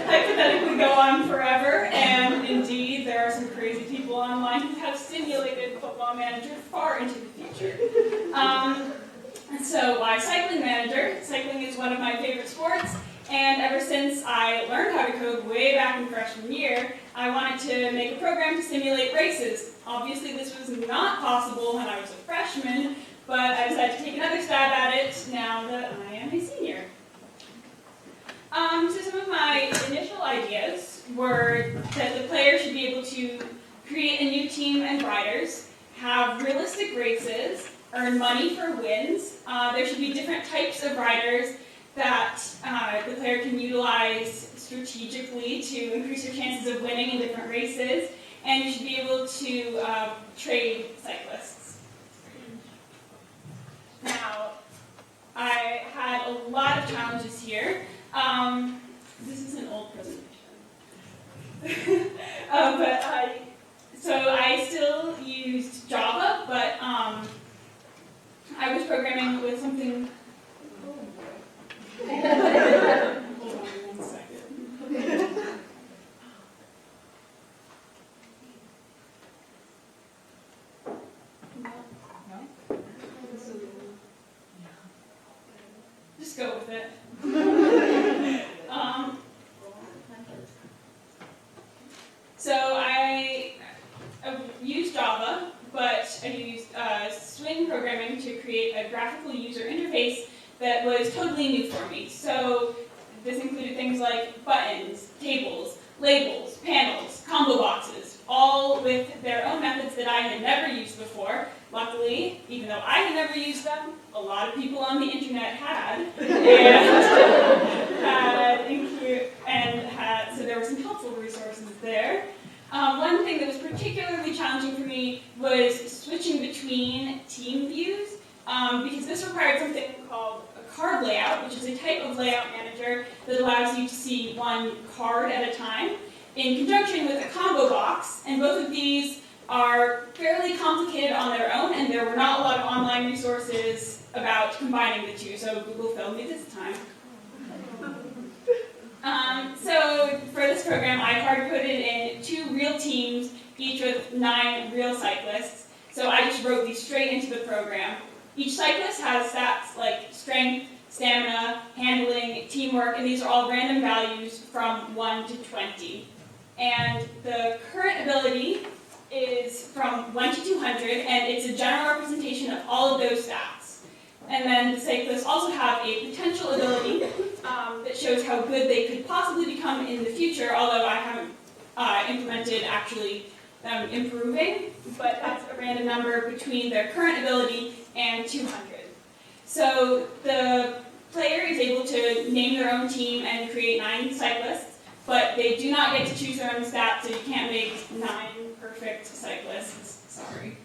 S8: hypothetically go on forever, and indeed there are some crazy people online who have simulated Football Manager far into the future. So why Cycling Manager? Cycling is one of my favorite sports. And ever since I learned how to code way back in freshman year, I wanted to make a program to simulate races. Obviously, this was not possible when I was a freshman, but I decided to take another stab at it now that I am a senior. So some of my initial ideas were that the player should be able to create a new team and riders, have realistic races, earn money for wins. There should be different types of riders that the player can utilize strategically to increase your chances of winning in different races, and you should be able to trade cyclists. Now, I had a lot of challenges here. This is an old presentation. So I still used Java, but I was programming with something. Hold on 1 second. No? Just go with it. So I used Java, but I used Swing programming to create a graphical user interface that was totally new for me. So this included things like buttons, tables, labels, panels, combo boxes, all with their own methods that I had never used before. Luckily, even though I had never used them, a lot of people on the internet had, so there were some helpful resources there. One thing that was particularly challenging for me was switching between team views, because this required something called a card layout, which is a type of layout manager that allows you to see one card at a time, in conjunction with a combo box, and both of these are fairly complicated on their own, and there were not a lot of online resources about combining the two, so Google failed me this time. So for this program, I hard-coded in 2 real teams, each with 9 real cyclists, so I just wrote these straight into the program. Each cyclist has stats like strength, stamina, handling, teamwork, and these are all random values from 1 to 20. And the current ability is from 1 to 200, and it's a general representation of all of those stats. And then the cyclists also have a potential ability that shows how good they could possibly become in the future, although I haven't implemented actually them improving, but that's a random number between their current ability and 200. So the player is able to name their own team and create 9 cyclists, but they do not get to choose their own stats, so you can't make 9 perfect cyclists. Sorry.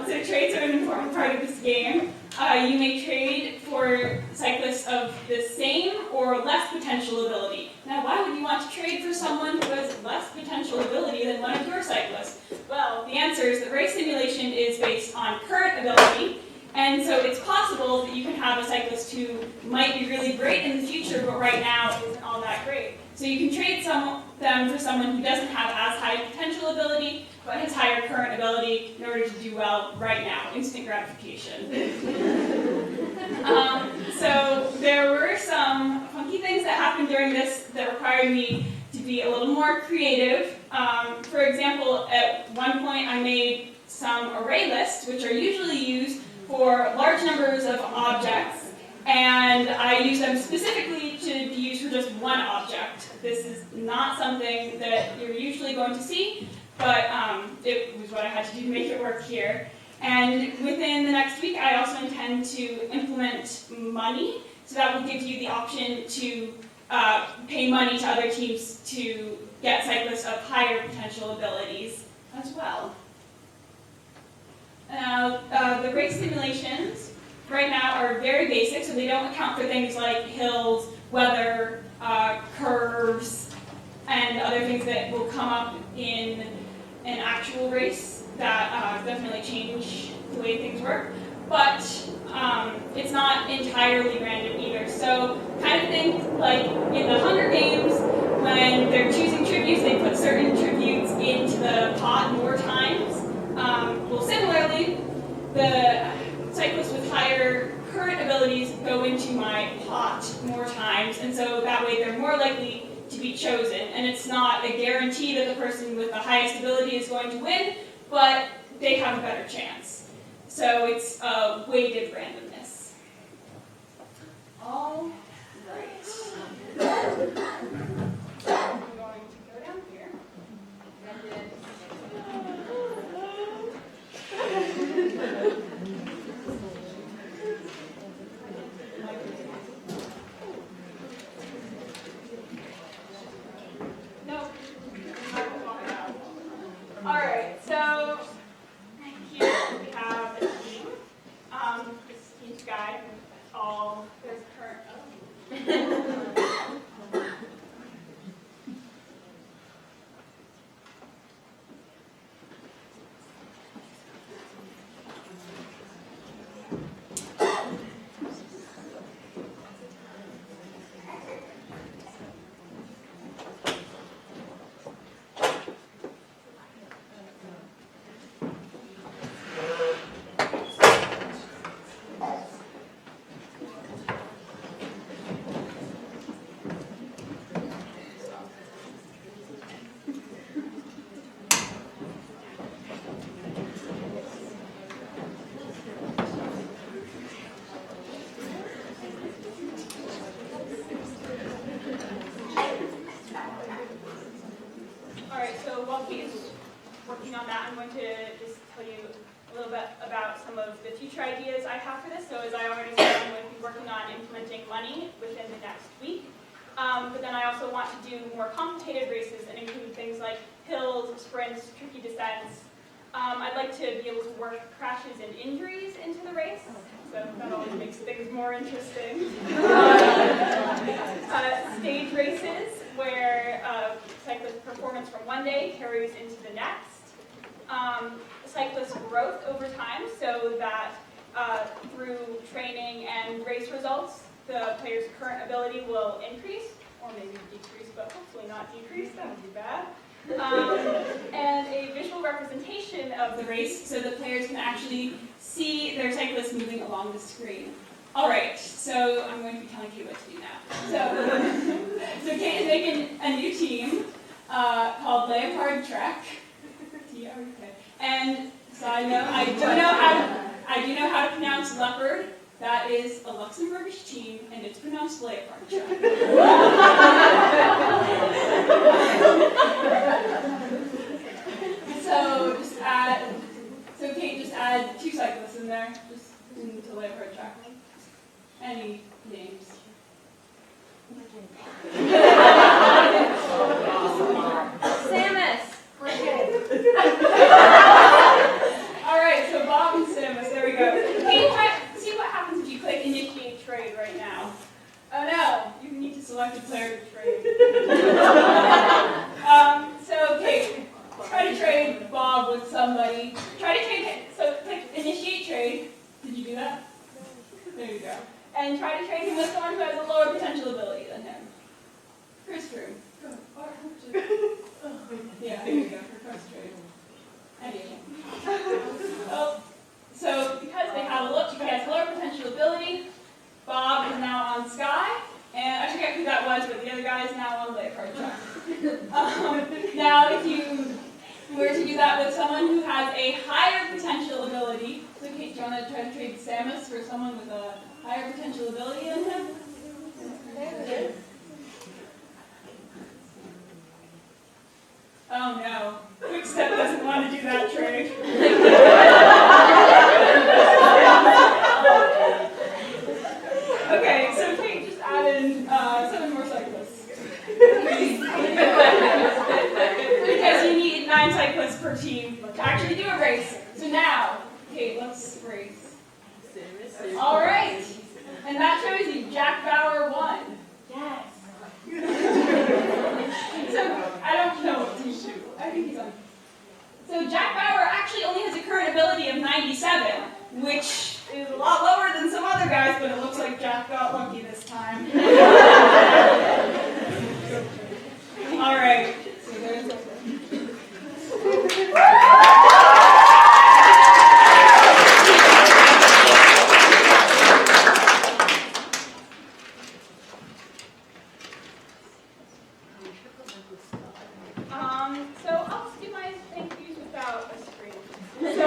S8: So trades are an important part of this game. You may trade for cyclists of the same or less potential ability. Now, why would you want to trade for someone who has less potential ability than one of your cyclists? Well, the answer is that race simulation is based on current ability, and so it's possible that you can have a cyclist who might be really great in the future, but right now isn't all that great. So you can trade them for someone who doesn't have as high potential ability, but has higher current ability in order to do well right now. Instant gratification. So there were some funky things that happened during this that required me to be a little more creative. For example, at one point I made some array lists, which are usually used for large numbers of objects, and I use them specifically to be used for just one object. This is not something that you're usually going to see, but it was what I had to do to make it work here. And within the next week, I also intend to implement money, so that will give you the option to pay money to other teams to get cyclists of higher potential abilities as well. Now, the race simulations right now are very basic, so they don't account for things like hills, weather, curves, and other things that will come up in an actual race that definitely change the way things work. But it's not entirely random either. So kind of think like in the Hunger Games, when they're choosing tributes, they put certain tributes into the pot more times. Well, similarly, the cyclists with higher current abilities go into my pot more times, and so that way they're more likely to be chosen. And it's not a guarantee that the person with the highest ability is going to win, but they have a better chance. So it's weighted randomness. All right. I'm going to go down here. No. All right, so here we have a team. This team's guide with all their current. Working on that, I'm going to just tell you a little bit about some of the future ideas I have for this. So as I already said, I'm going to be working on implementing money within the next week. But then I also want to do more complicated races and include things like hills, sprints, tricky descents. I'd like to be able to work crashes and injuries into the race, so that always makes things more interesting. Stage races, where cyclist performance from one day carries into the next. Cyclist growth over time, so that through training and race results, the player's current ability will increase, or maybe decrease, but hopefully not decrease, that would be bad. And a visual representation of the race so that players can actually see their cyclists moving along the screen. All right, so I'm going to be telling Kate what to do now. So Kate is making a new team called Leopard Trek. And so I do know how to pronounce leopard. That is a Luxembourgish team, and it's pronounced Leopard Trek. So Kate, just add 2 cyclists in there, just into Leopard Trek. Any names?
S2: Samus.
S8: All right, so Bob and Samus, there we go. Kate, see what happens if you click initiate trade right now. Oh no, you need to select a player to trade. So Kate, try to trade Bob with somebody. Try to trade, so click initiate trade. Did you do that? There you go. And try to trade him with someone who has a lower potential ability than him. Chris Drew. Yeah, there you go, for cross trade. Anyway. Oh, so because he has lower potential ability, We're to do that with someone who has a higher potential ability. So Kate, do you want to try to trade Samus for someone with a higher potential ability than him? Oh no, Quickstep doesn't want to do that trade. Okay, so Kate just added 7 more cyclists. Because you need 9 cyclists per team to actually do a race. So now, Kate, let's race. All right, and that shows you Jack Bauer won. Yes. So I don't know what to do. I think he's on. So Jack Bauer actually only has a current ability of 97, which is a lot lower than some other guys, but it looks like Jack got lucky this time. All right. So there's so I'll just do my thank yous without a screen. So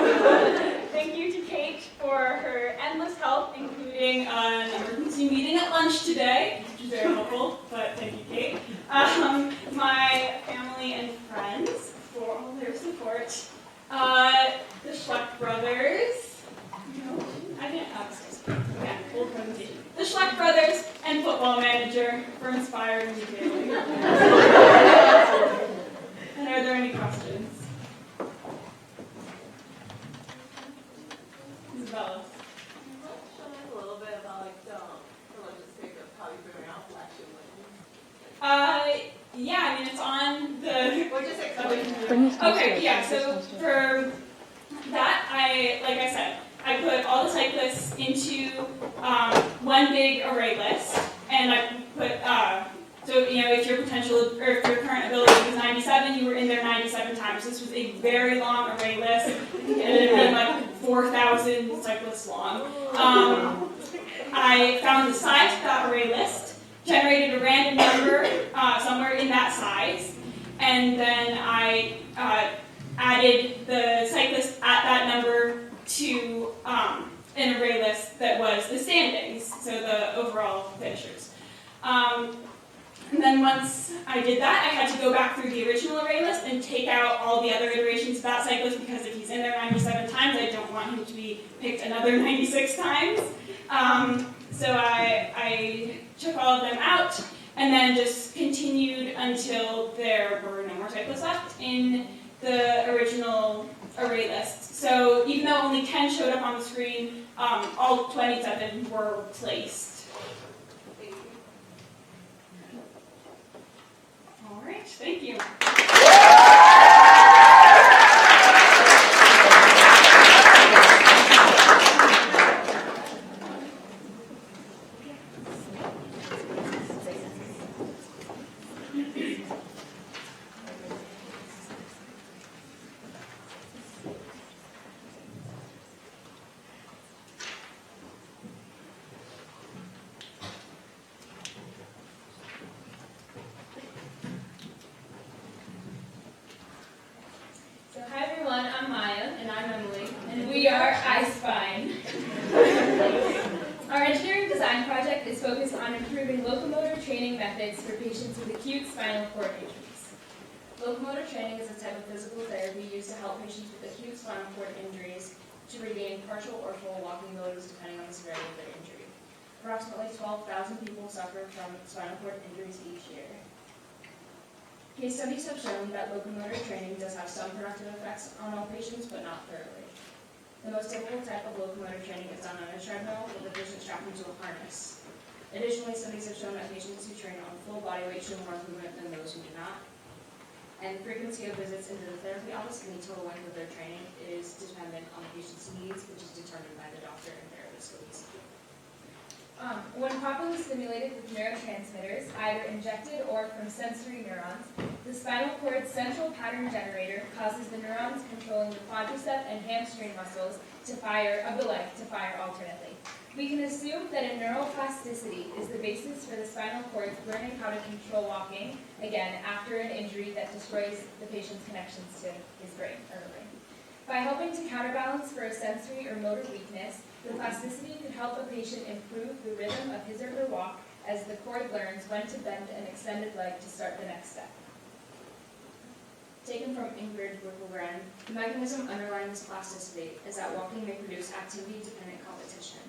S8: thank you to Kate for her endless help, including an emergency meeting at lunch today, which is very helpful, but thank you, Kate. My family and friends for all their support. The Schleck brothers. No, I didn't have this. Okay, full presentation. The Schleck brothers and football manager for inspiring me daily. And are there any questions? Isabella.
S5: A little bit about like the logistics of how you figure out election
S8: Yeah, I mean it's on the.
S5: Or just explain.
S8: Okay, yeah. So for that, like I said, I put all the cyclists into one big array list, and I put so if your potential or if your current ability was 97, you were in there 97 times. This was a very long array list. It ended up being like 4,000 cyclists long. I found the size of that array list, generated a random number somewhere in that size, and then I added the cyclist at that number to an array list that was the standings, so the overall finishers. And then once I did that, I had to go back through the original array list and take out all the other iterations of that cyclist, because if he's in there 97 times, I don't want him to be picked another 96 times. So I took all of them out and then just continued until there were no more cyclists left in the original array list. So even though only 10 showed up on the screen, all 27 were replaced. All right, thank you.
S9: So hi everyone, I'm Maya, and I'm Emily, and we are iSpine. Our engineering design project is focused on improving locomotor training methods for patients with acute spinal cord injuries. Locomotor training is a type of physical therapy used to help patients with acute spinal cord injuries to regain partial or full walking abilities depending on the severity of their injury. Approximately 12,000 people suffer from spinal cord injuries each year. Case studies have shown that locomotor training does have some productive effects on all patients, but not thoroughly. The most typical type of locomotor training is done on a treadmill with a patient strapped into a harness. Additionally, studies have shown that patients who train on full body weight show more movement than those who do not. And the frequency of visits into the therapy office and the total length of their training is dependent on the patient's needs, which is determined by the doctor and therapist. When properly stimulated with neurotransmitters, either injected or from sensory neurons, the spinal cord's central pattern generator causes the neurons controlling the quadricep and hamstring muscles of the leg to fire alternately. We can assume that a neuroplasticity is the basis for the spinal cord's learning how to control walking, again, after an injury that destroys the patient's connections to his brain. By helping to counterbalance for a sensory or motor weakness, the plasticity could help a patient improve the rhythm of his or her walk as the cord learns when to bend an extended leg to start the next step. Taken from Ingrid Whipple-Wren, the mechanism underlying this plasticity is that walking may produce activity-dependent competition,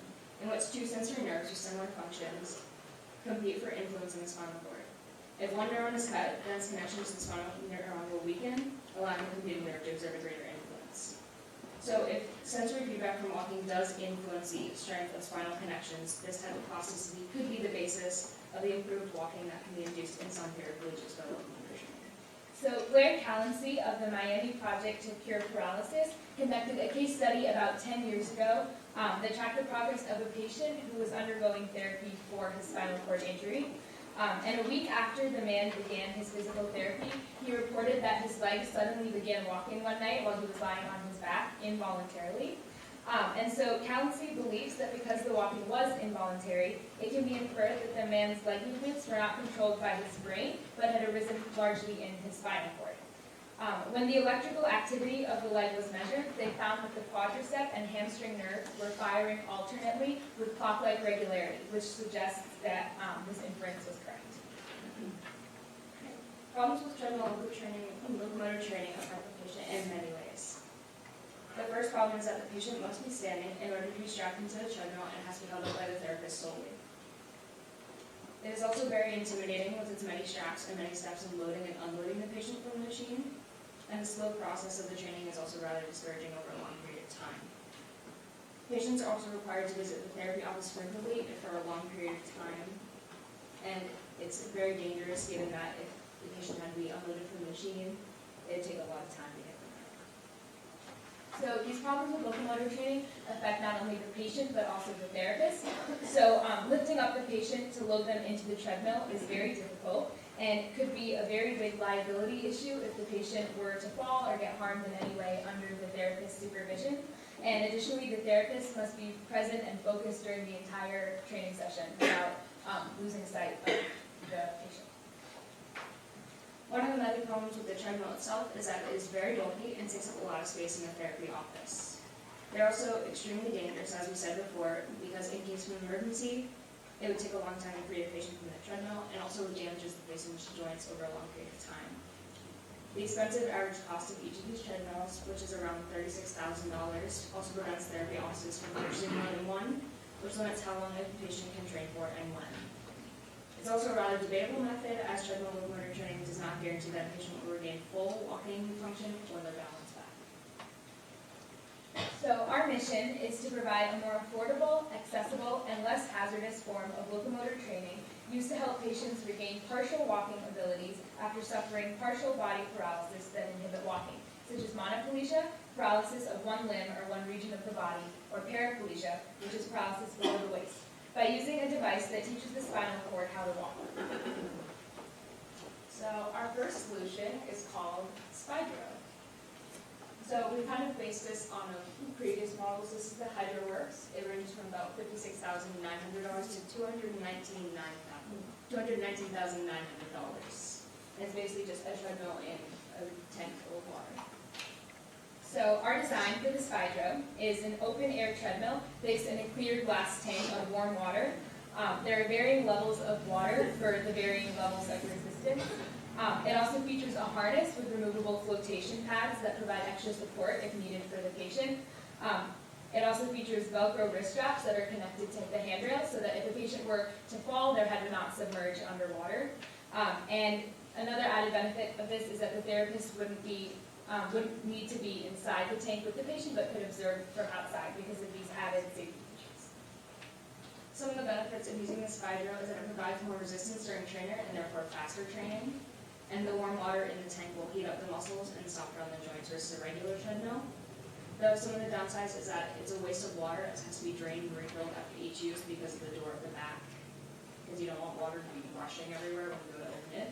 S9: in which two sensory nerves with similar functions compete for influence in the spinal cord. If one neuron is cut, then its connection to the spinal neuron will weaken, allowing the competing nerve to exert a greater influence. So if sensory feedback from walking does influence the strength of spinal connections, this type of plasticity could be the basis of the improved walking that can be induced in some paraplegics by locomotor training. So Blair Callancy of the Miami Project to Cure Paralysis conducted a case study about 10 years ago that tracked the progress of a patient who was undergoing therapy for his spinal cord injury. And a week after the man began his physical therapy, he reported that his legs suddenly began walking one night while he was lying on his back involuntarily. And so Callancy believes that because the walking was involuntary, it can be inferred that the man's leg movements were not controlled by his brain, but had arisen largely in his spinal cord. When the electrical activity of the leg was measured, they found that the quadricep and hamstring nerves were firing alternately with clock-like regularity, which suggests that this inference was correct. Problems with treadmill locomotor training affect the patient in many ways. The first problem is that the patient must be standing in order to be strapped into the treadmill and has to be held up by the therapist solely. It is also very intimidating with its many straps and many steps in loading and unloading the patient from the machine, and the slow process of the training is also rather discouraging over a long period of time. Patients are also required to visit the therapy office frequently for a long period of time, and it's very dangerous given that if the patient had to be unloaded from the machine, it would take a lot of time to get them there. So these problems with locomotor training affect not only the patient but also the therapist. So lifting up the patient to load them into the treadmill is very difficult and could be a very big liability issue if the patient were to fall or get harmed in any way under the therapist's supervision. And additionally, the therapist must be present and focused during the entire training session without losing sight of the patient. One of the many problems with the treadmill itself is that it is very bulky and takes up a lot of space in the therapy office. They're also extremely dangerous, as we said before, because in case of an emergency, it would take a long time to free a patient from the treadmill, and also damages the patient's joints over a long period of time. The expensive average cost of each of these treadmills, which is around $36,000, also prevents therapy offices from purchasing more than one, which limits how long a patient can train for and when. It's also a rather debatable method, as treadmill locomotor training does not guarantee that a patient will regain full walking function or their balance back. So our mission is to provide a more affordable, accessible, and less hazardous form of locomotor training used to help patients regain partial walking abilities after suffering partial body paralysis that inhibit walking, such as monoplegia, paralysis of one limb or one region of the body, or paraplegia, which is paralysis below the waist, by using a device that teaches the spinal cord how to walk. So our first solution is called Spydro. So we kind of based this on previous models. This is the HydroWorks. It ranges from about $56,900 to $219,900. It's basically just a treadmill in a tank full of water. So our design for the Spydro is an open-air treadmill placed in a clear glass tank of warm water. There are varying levels of water for the varying levels of resistance. It also features a harness with removable flotation pads that provide extra support if needed for the patient. It also features Velcro wrist straps that are connected to the handrail so that if a patient were to fall, their head would not submerge underwater. And another added benefit of this is that the therapist wouldn't need to be inside the tank with the patient, but could observe from outside because of these added safety features. Some of the benefits of using the Spydro is that it provides more resistance during trainer and therefore faster training. And the warm water in the tank will heat up the muscles and soften on the joints versus a regular treadmill. Though some of the downsides is that it's a waste of water. It has to be drained and refilled after each use because of the door at the back. Because you don't want water to be rushing everywhere when you go to open it.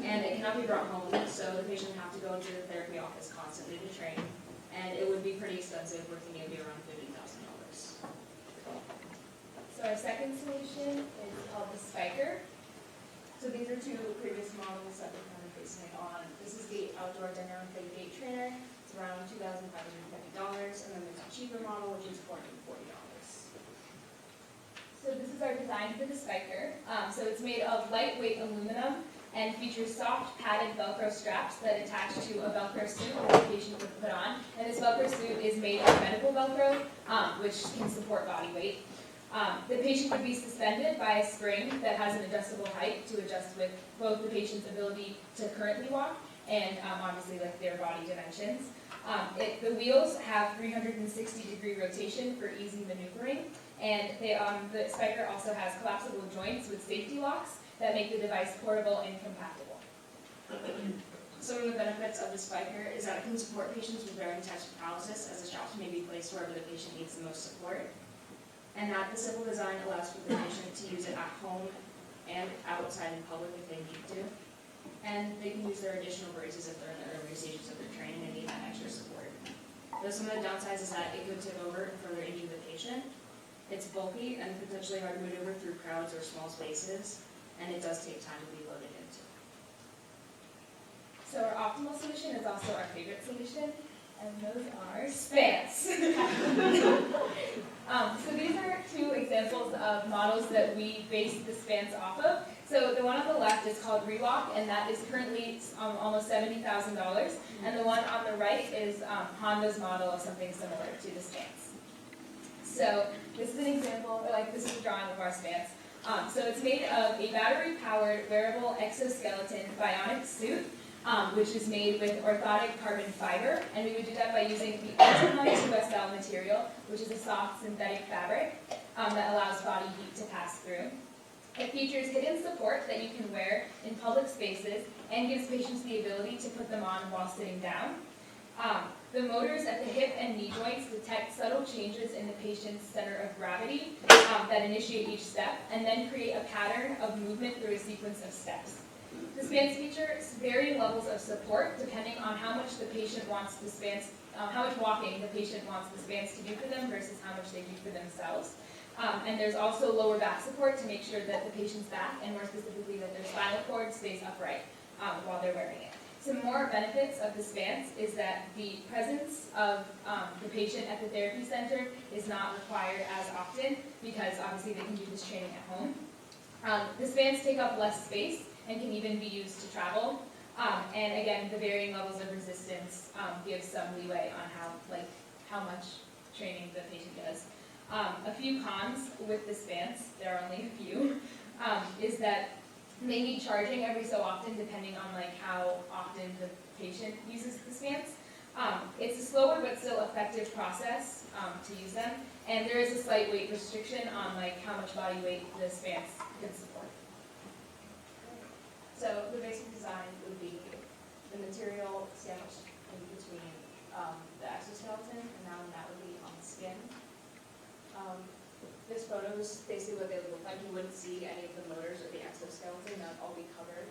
S9: And it cannot be brought home, so the patient would have to go into the therapy office constantly to train. And it would be pretty expensive, we're thinking it would be around $50,000. So our second solution is called the Spiker. So these are two previous models that we're kind of basing it on. This is the outdoor dynamic gait trainer. It's around $2,550, and then there's a cheaper model, which is $440. So this is our design for the Spiker. So it's made of lightweight aluminum and features soft padded Velcro straps that attach to a Velcro suit that the patient would put on. And this Velcro suit is made of medical Velcro, which can support body weight. The patient would be suspended by a spring that has an adjustable height to adjust with both the patient's ability to currently walk and obviously like their body dimensions. The wheels have 360-degree rotation for easy maneuvering, and the Spiker also has collapsible joints with safety locks that make the device portable and compatible. Some of the benefits of the Spiker is that it can support patients with varying types of paralysis, as the straps may be placed wherever the patient needs the most support, and that the simple design allows for the patient to use it at home and outside in public if they need to. And they can use their additional braces if they're in the earlier stages of their training and need that extra support. Though some of the downsides is that it could tip over and further injure the patient. It's bulky and potentially hard to maneuver through crowds or small spaces, and it does take time to be loaded into. So our optimal solution is also our favorite solution, and those are spans. So these are two examples of models that we based the spans off of. So the one on the left is called Rewalk, and that is currently almost $70,000. And the one on the right is Honda's model of something similar to the spans. So this is an example, this is a drawing of our spans. So it's made of a battery-powered wearable exoskeleton bionic suit, which is made with orthotic carbon fiber, and we would do that by using the Ultima 2SL material, which is a soft synthetic fabric that allows body heat to pass through. It features hidden support that you can wear in public spaces and gives patients the ability to put them on while sitting down. The motors at the hip and knee joints detect subtle changes in the patient's center of gravity that initiate each step and then create a pattern of movement through a sequence of steps. The spans feature varying levels of support depending on how much the patient wants the spans, how much walking the patient wants the spans to do for them versus how much they do for themselves. And there's also lower back support to make sure that the patient's back, and more specifically that their spinal cord, stays upright while they're wearing it. Some more benefits of the spans is that the presence of the patient at the therapy center is not required as often because obviously they can do this training at home. The spans take up less space and can even be used to travel. And again, the varying levels of resistance give some leeway on how much training the patient does. A few cons with the spans, there are only a few, is that they need charging every so often depending on how often the patient uses the spans. It's a slower but still effective process to use them, and there is a slight weight restriction on how much body weight the spans can support. So the basic design would be the material sandwiched in between the exoskeleton, and now that would be on the skin. This photo is basically what they would look like. You wouldn't see any of the motors or the exoskeleton, that would all be covered.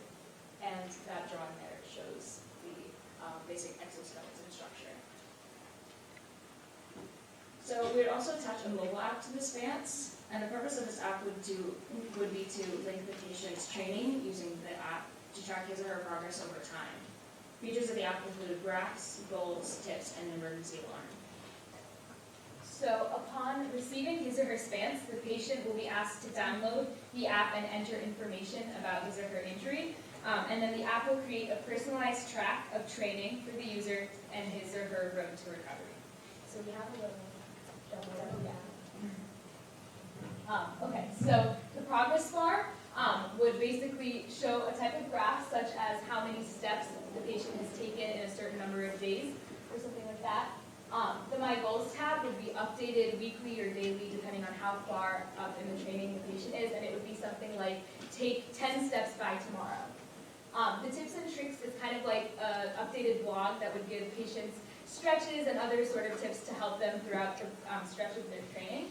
S9: And that drawing there shows the basic exoskeleton structure. So we would also attach a mobile app to the spans, and the purpose of this app would be to link the patient's training using the app to track his or her progress over time. Features of the app include graphs, goals, tips, and an emergency alarm. So upon receiving his or her spans, the patient will be asked to download the app and enter information about his or her injury. And then the app will create a personalized track of training for the user and his or her road to recovery. So we have a little demo down. Okay, so the progress bar would basically show a type of graph such as how many steps the patient has taken in a certain number of days or something like that. The My Goals tab would be updated weekly or daily depending on how far up in the training the patient is, and it would be something like, take 10 steps by tomorrow. The Tips and Tricks is kind of like an updated blog that would give patients stretches and other sort of tips to help them throughout the stretch of their training.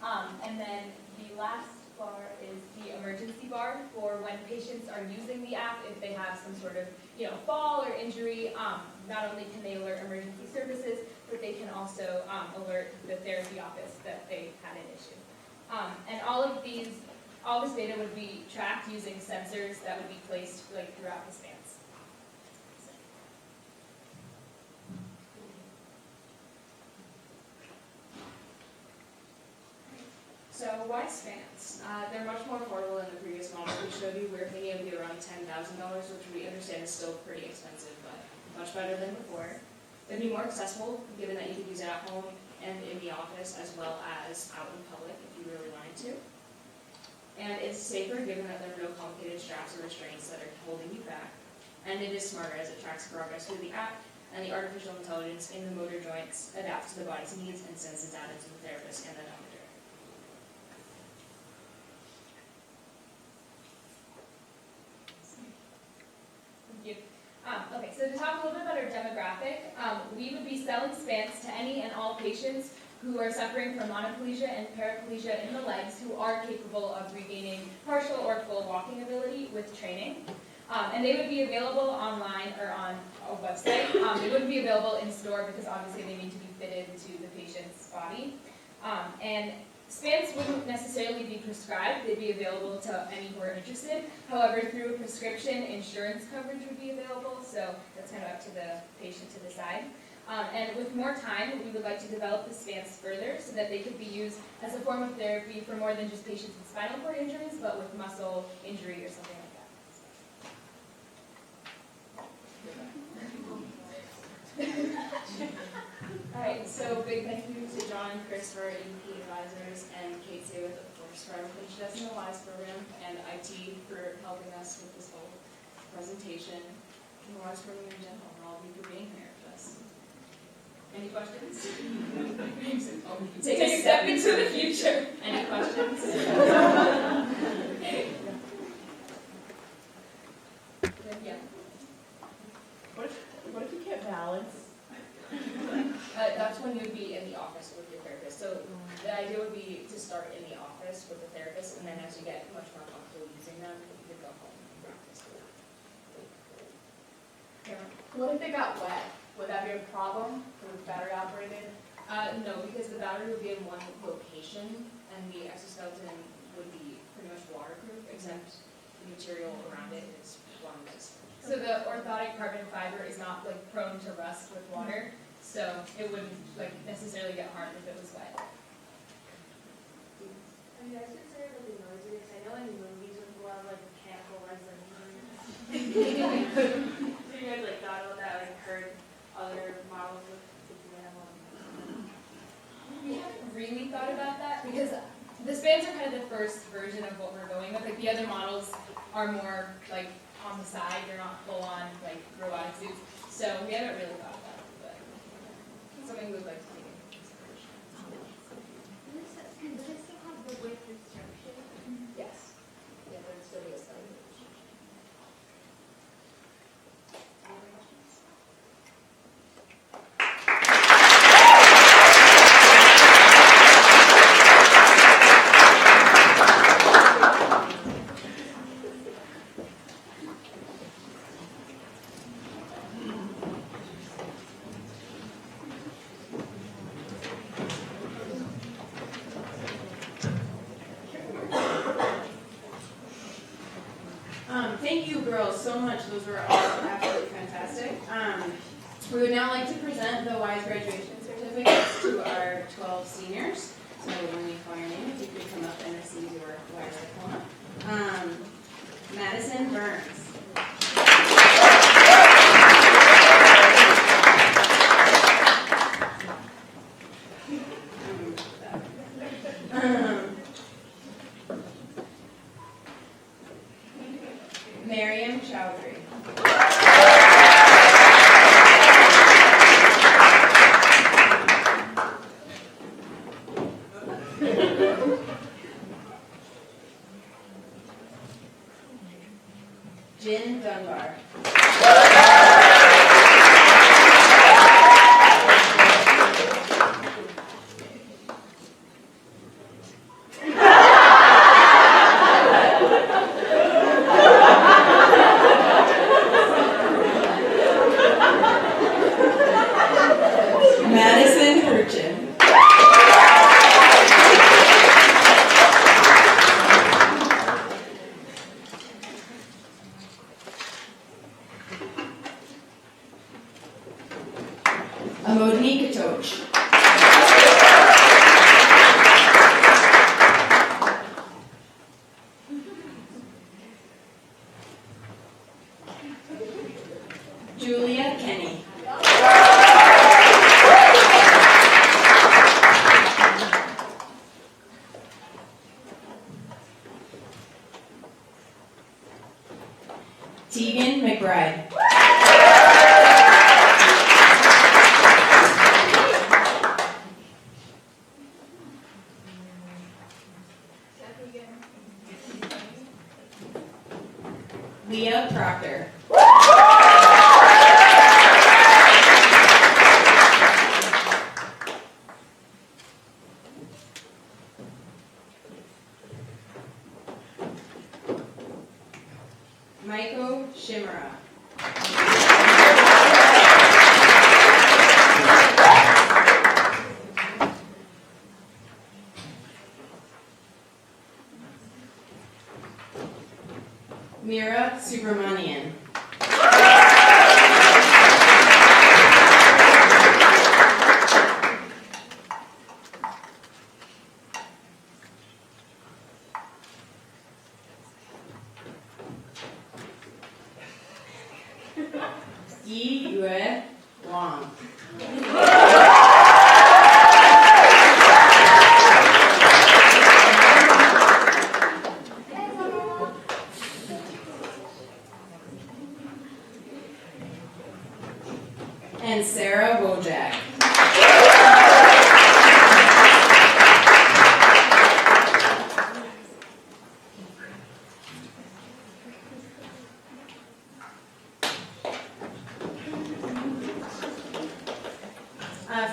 S9: And then the last bar is the emergency bar for when patients are using the app, if they have some sort of fall or injury. Not only can they alert emergency services, but they can also alert the therapy office that they had an issue. And all this data would be tracked using sensors that would be placed throughout the spans.
S10: So why spans? They're much more affordable than the previous models we showed you. We were thinking it would be around $10,000, which we understand is still pretty expensive, but much better than before. It'd be more accessible, given that you could use it at home and in the office, as well as out in public if you really wanted to. And it's safer, given that there are no complicated straps or restraints that are holding you back. And it is smarter, as it tracks progress through the app, and the artificial intelligence in the motor joints adapts to the body's needs and sends the data to the therapist and the doctor.
S9: Okay, so to talk a little bit about our demographic, we would be selling spans to any and all patients who are suffering from monoplegia and paraplegia in the legs who are capable of regaining partial or full walking ability with training. And they would be available online or on a website. They wouldn't be available in store because obviously they need to be fitted to the patient's body. And spans wouldn't necessarily be prescribed, they'd be available to any who are interested. However, through a prescription, insurance coverage would be available, so that's kind of up to the patient to decide. And with more time, we would like to develop the spans further so that they could be used as a form of therapy for more than just patients with spinal cord injuries, but with muscle injury or something like that.
S10: Alright, so big thank you to John and Chris for EP advisors, and Kate Sayworth, of course, for our Patient Us in the Lives program, and IT for helping us with this whole presentation, and the Lives program in general, and all of you for being here with us. Any questions?
S9: Take a step into the future.
S10: Any questions? Yeah.
S5: What if you can't balance?
S10: That's when you would be in the office with your therapist. So the idea would be to start in the office with the therapist, and then as you get much more comfortable using them, you could go home and practice with them.
S4: What if they got wet? Would that be a problem? If it was battery operated?
S10: No, because the battery would be in one location, and the exoskeleton would be pretty much waterproof, except the material around it is one that's.
S9: So the orthotic carbon fiber is not prone to rust with water, so it wouldn't necessarily get harmed if it was wet.
S4: Are you guys considered really noisy? Because I know in movies with a lot of mechanical resonance. So you guys thought about that, heard other models with
S9: We haven't really thought about that because the spans are kind of the first version of what we're going with. The other models are more on the side, they're not full on robotic suits. So we haven't really thought about it, but it's something we'd like to take into consideration.
S4: Can this still have the width restriction?
S10: Yes. Yeah, there still be a study.
S3: Thank you girls so much, those were all absolutely fantastic. We would now like to present the WISE graduation certificates to our 12 seniors. So when you call your name, if you could come up and receive your WISE diploma. Madison Burns. Mariam Chowdhury.
S11: Amodni Katoch. Julia Kenny. Tegan McBride. Leah Proctor. Michael Shimura. Mira Subramanian. Yi Yue Wang. And Sarah Wojak.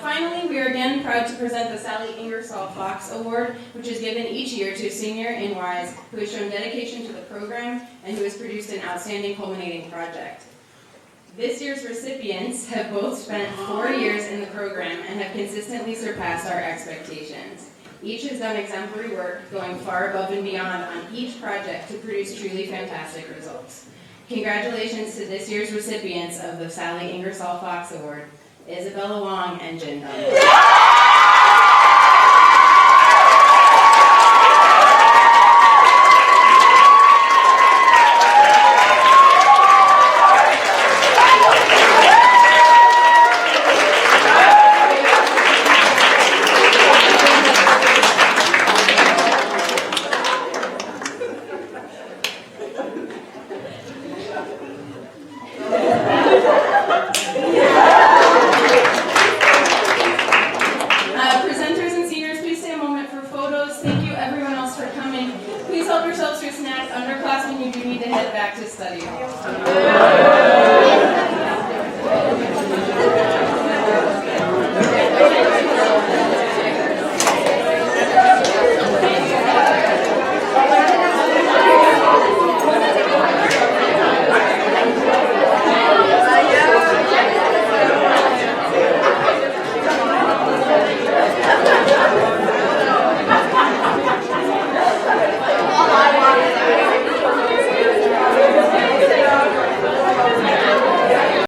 S11: Finally, we are again proud to present the Sally Ingersoll Fox Award, which is given each year to a senior in WISE who has shown dedication to the program and who has produced an outstanding culminating project. This year's recipients have both spent 4 years in the program and have consistently surpassed our expectations. Each has done exemplary work, going far above and beyond on each project to produce truly fantastic results. Congratulations to this year's recipients of the Sally Ingersoll Fox Award, Isabella Wong and Jin Dunn.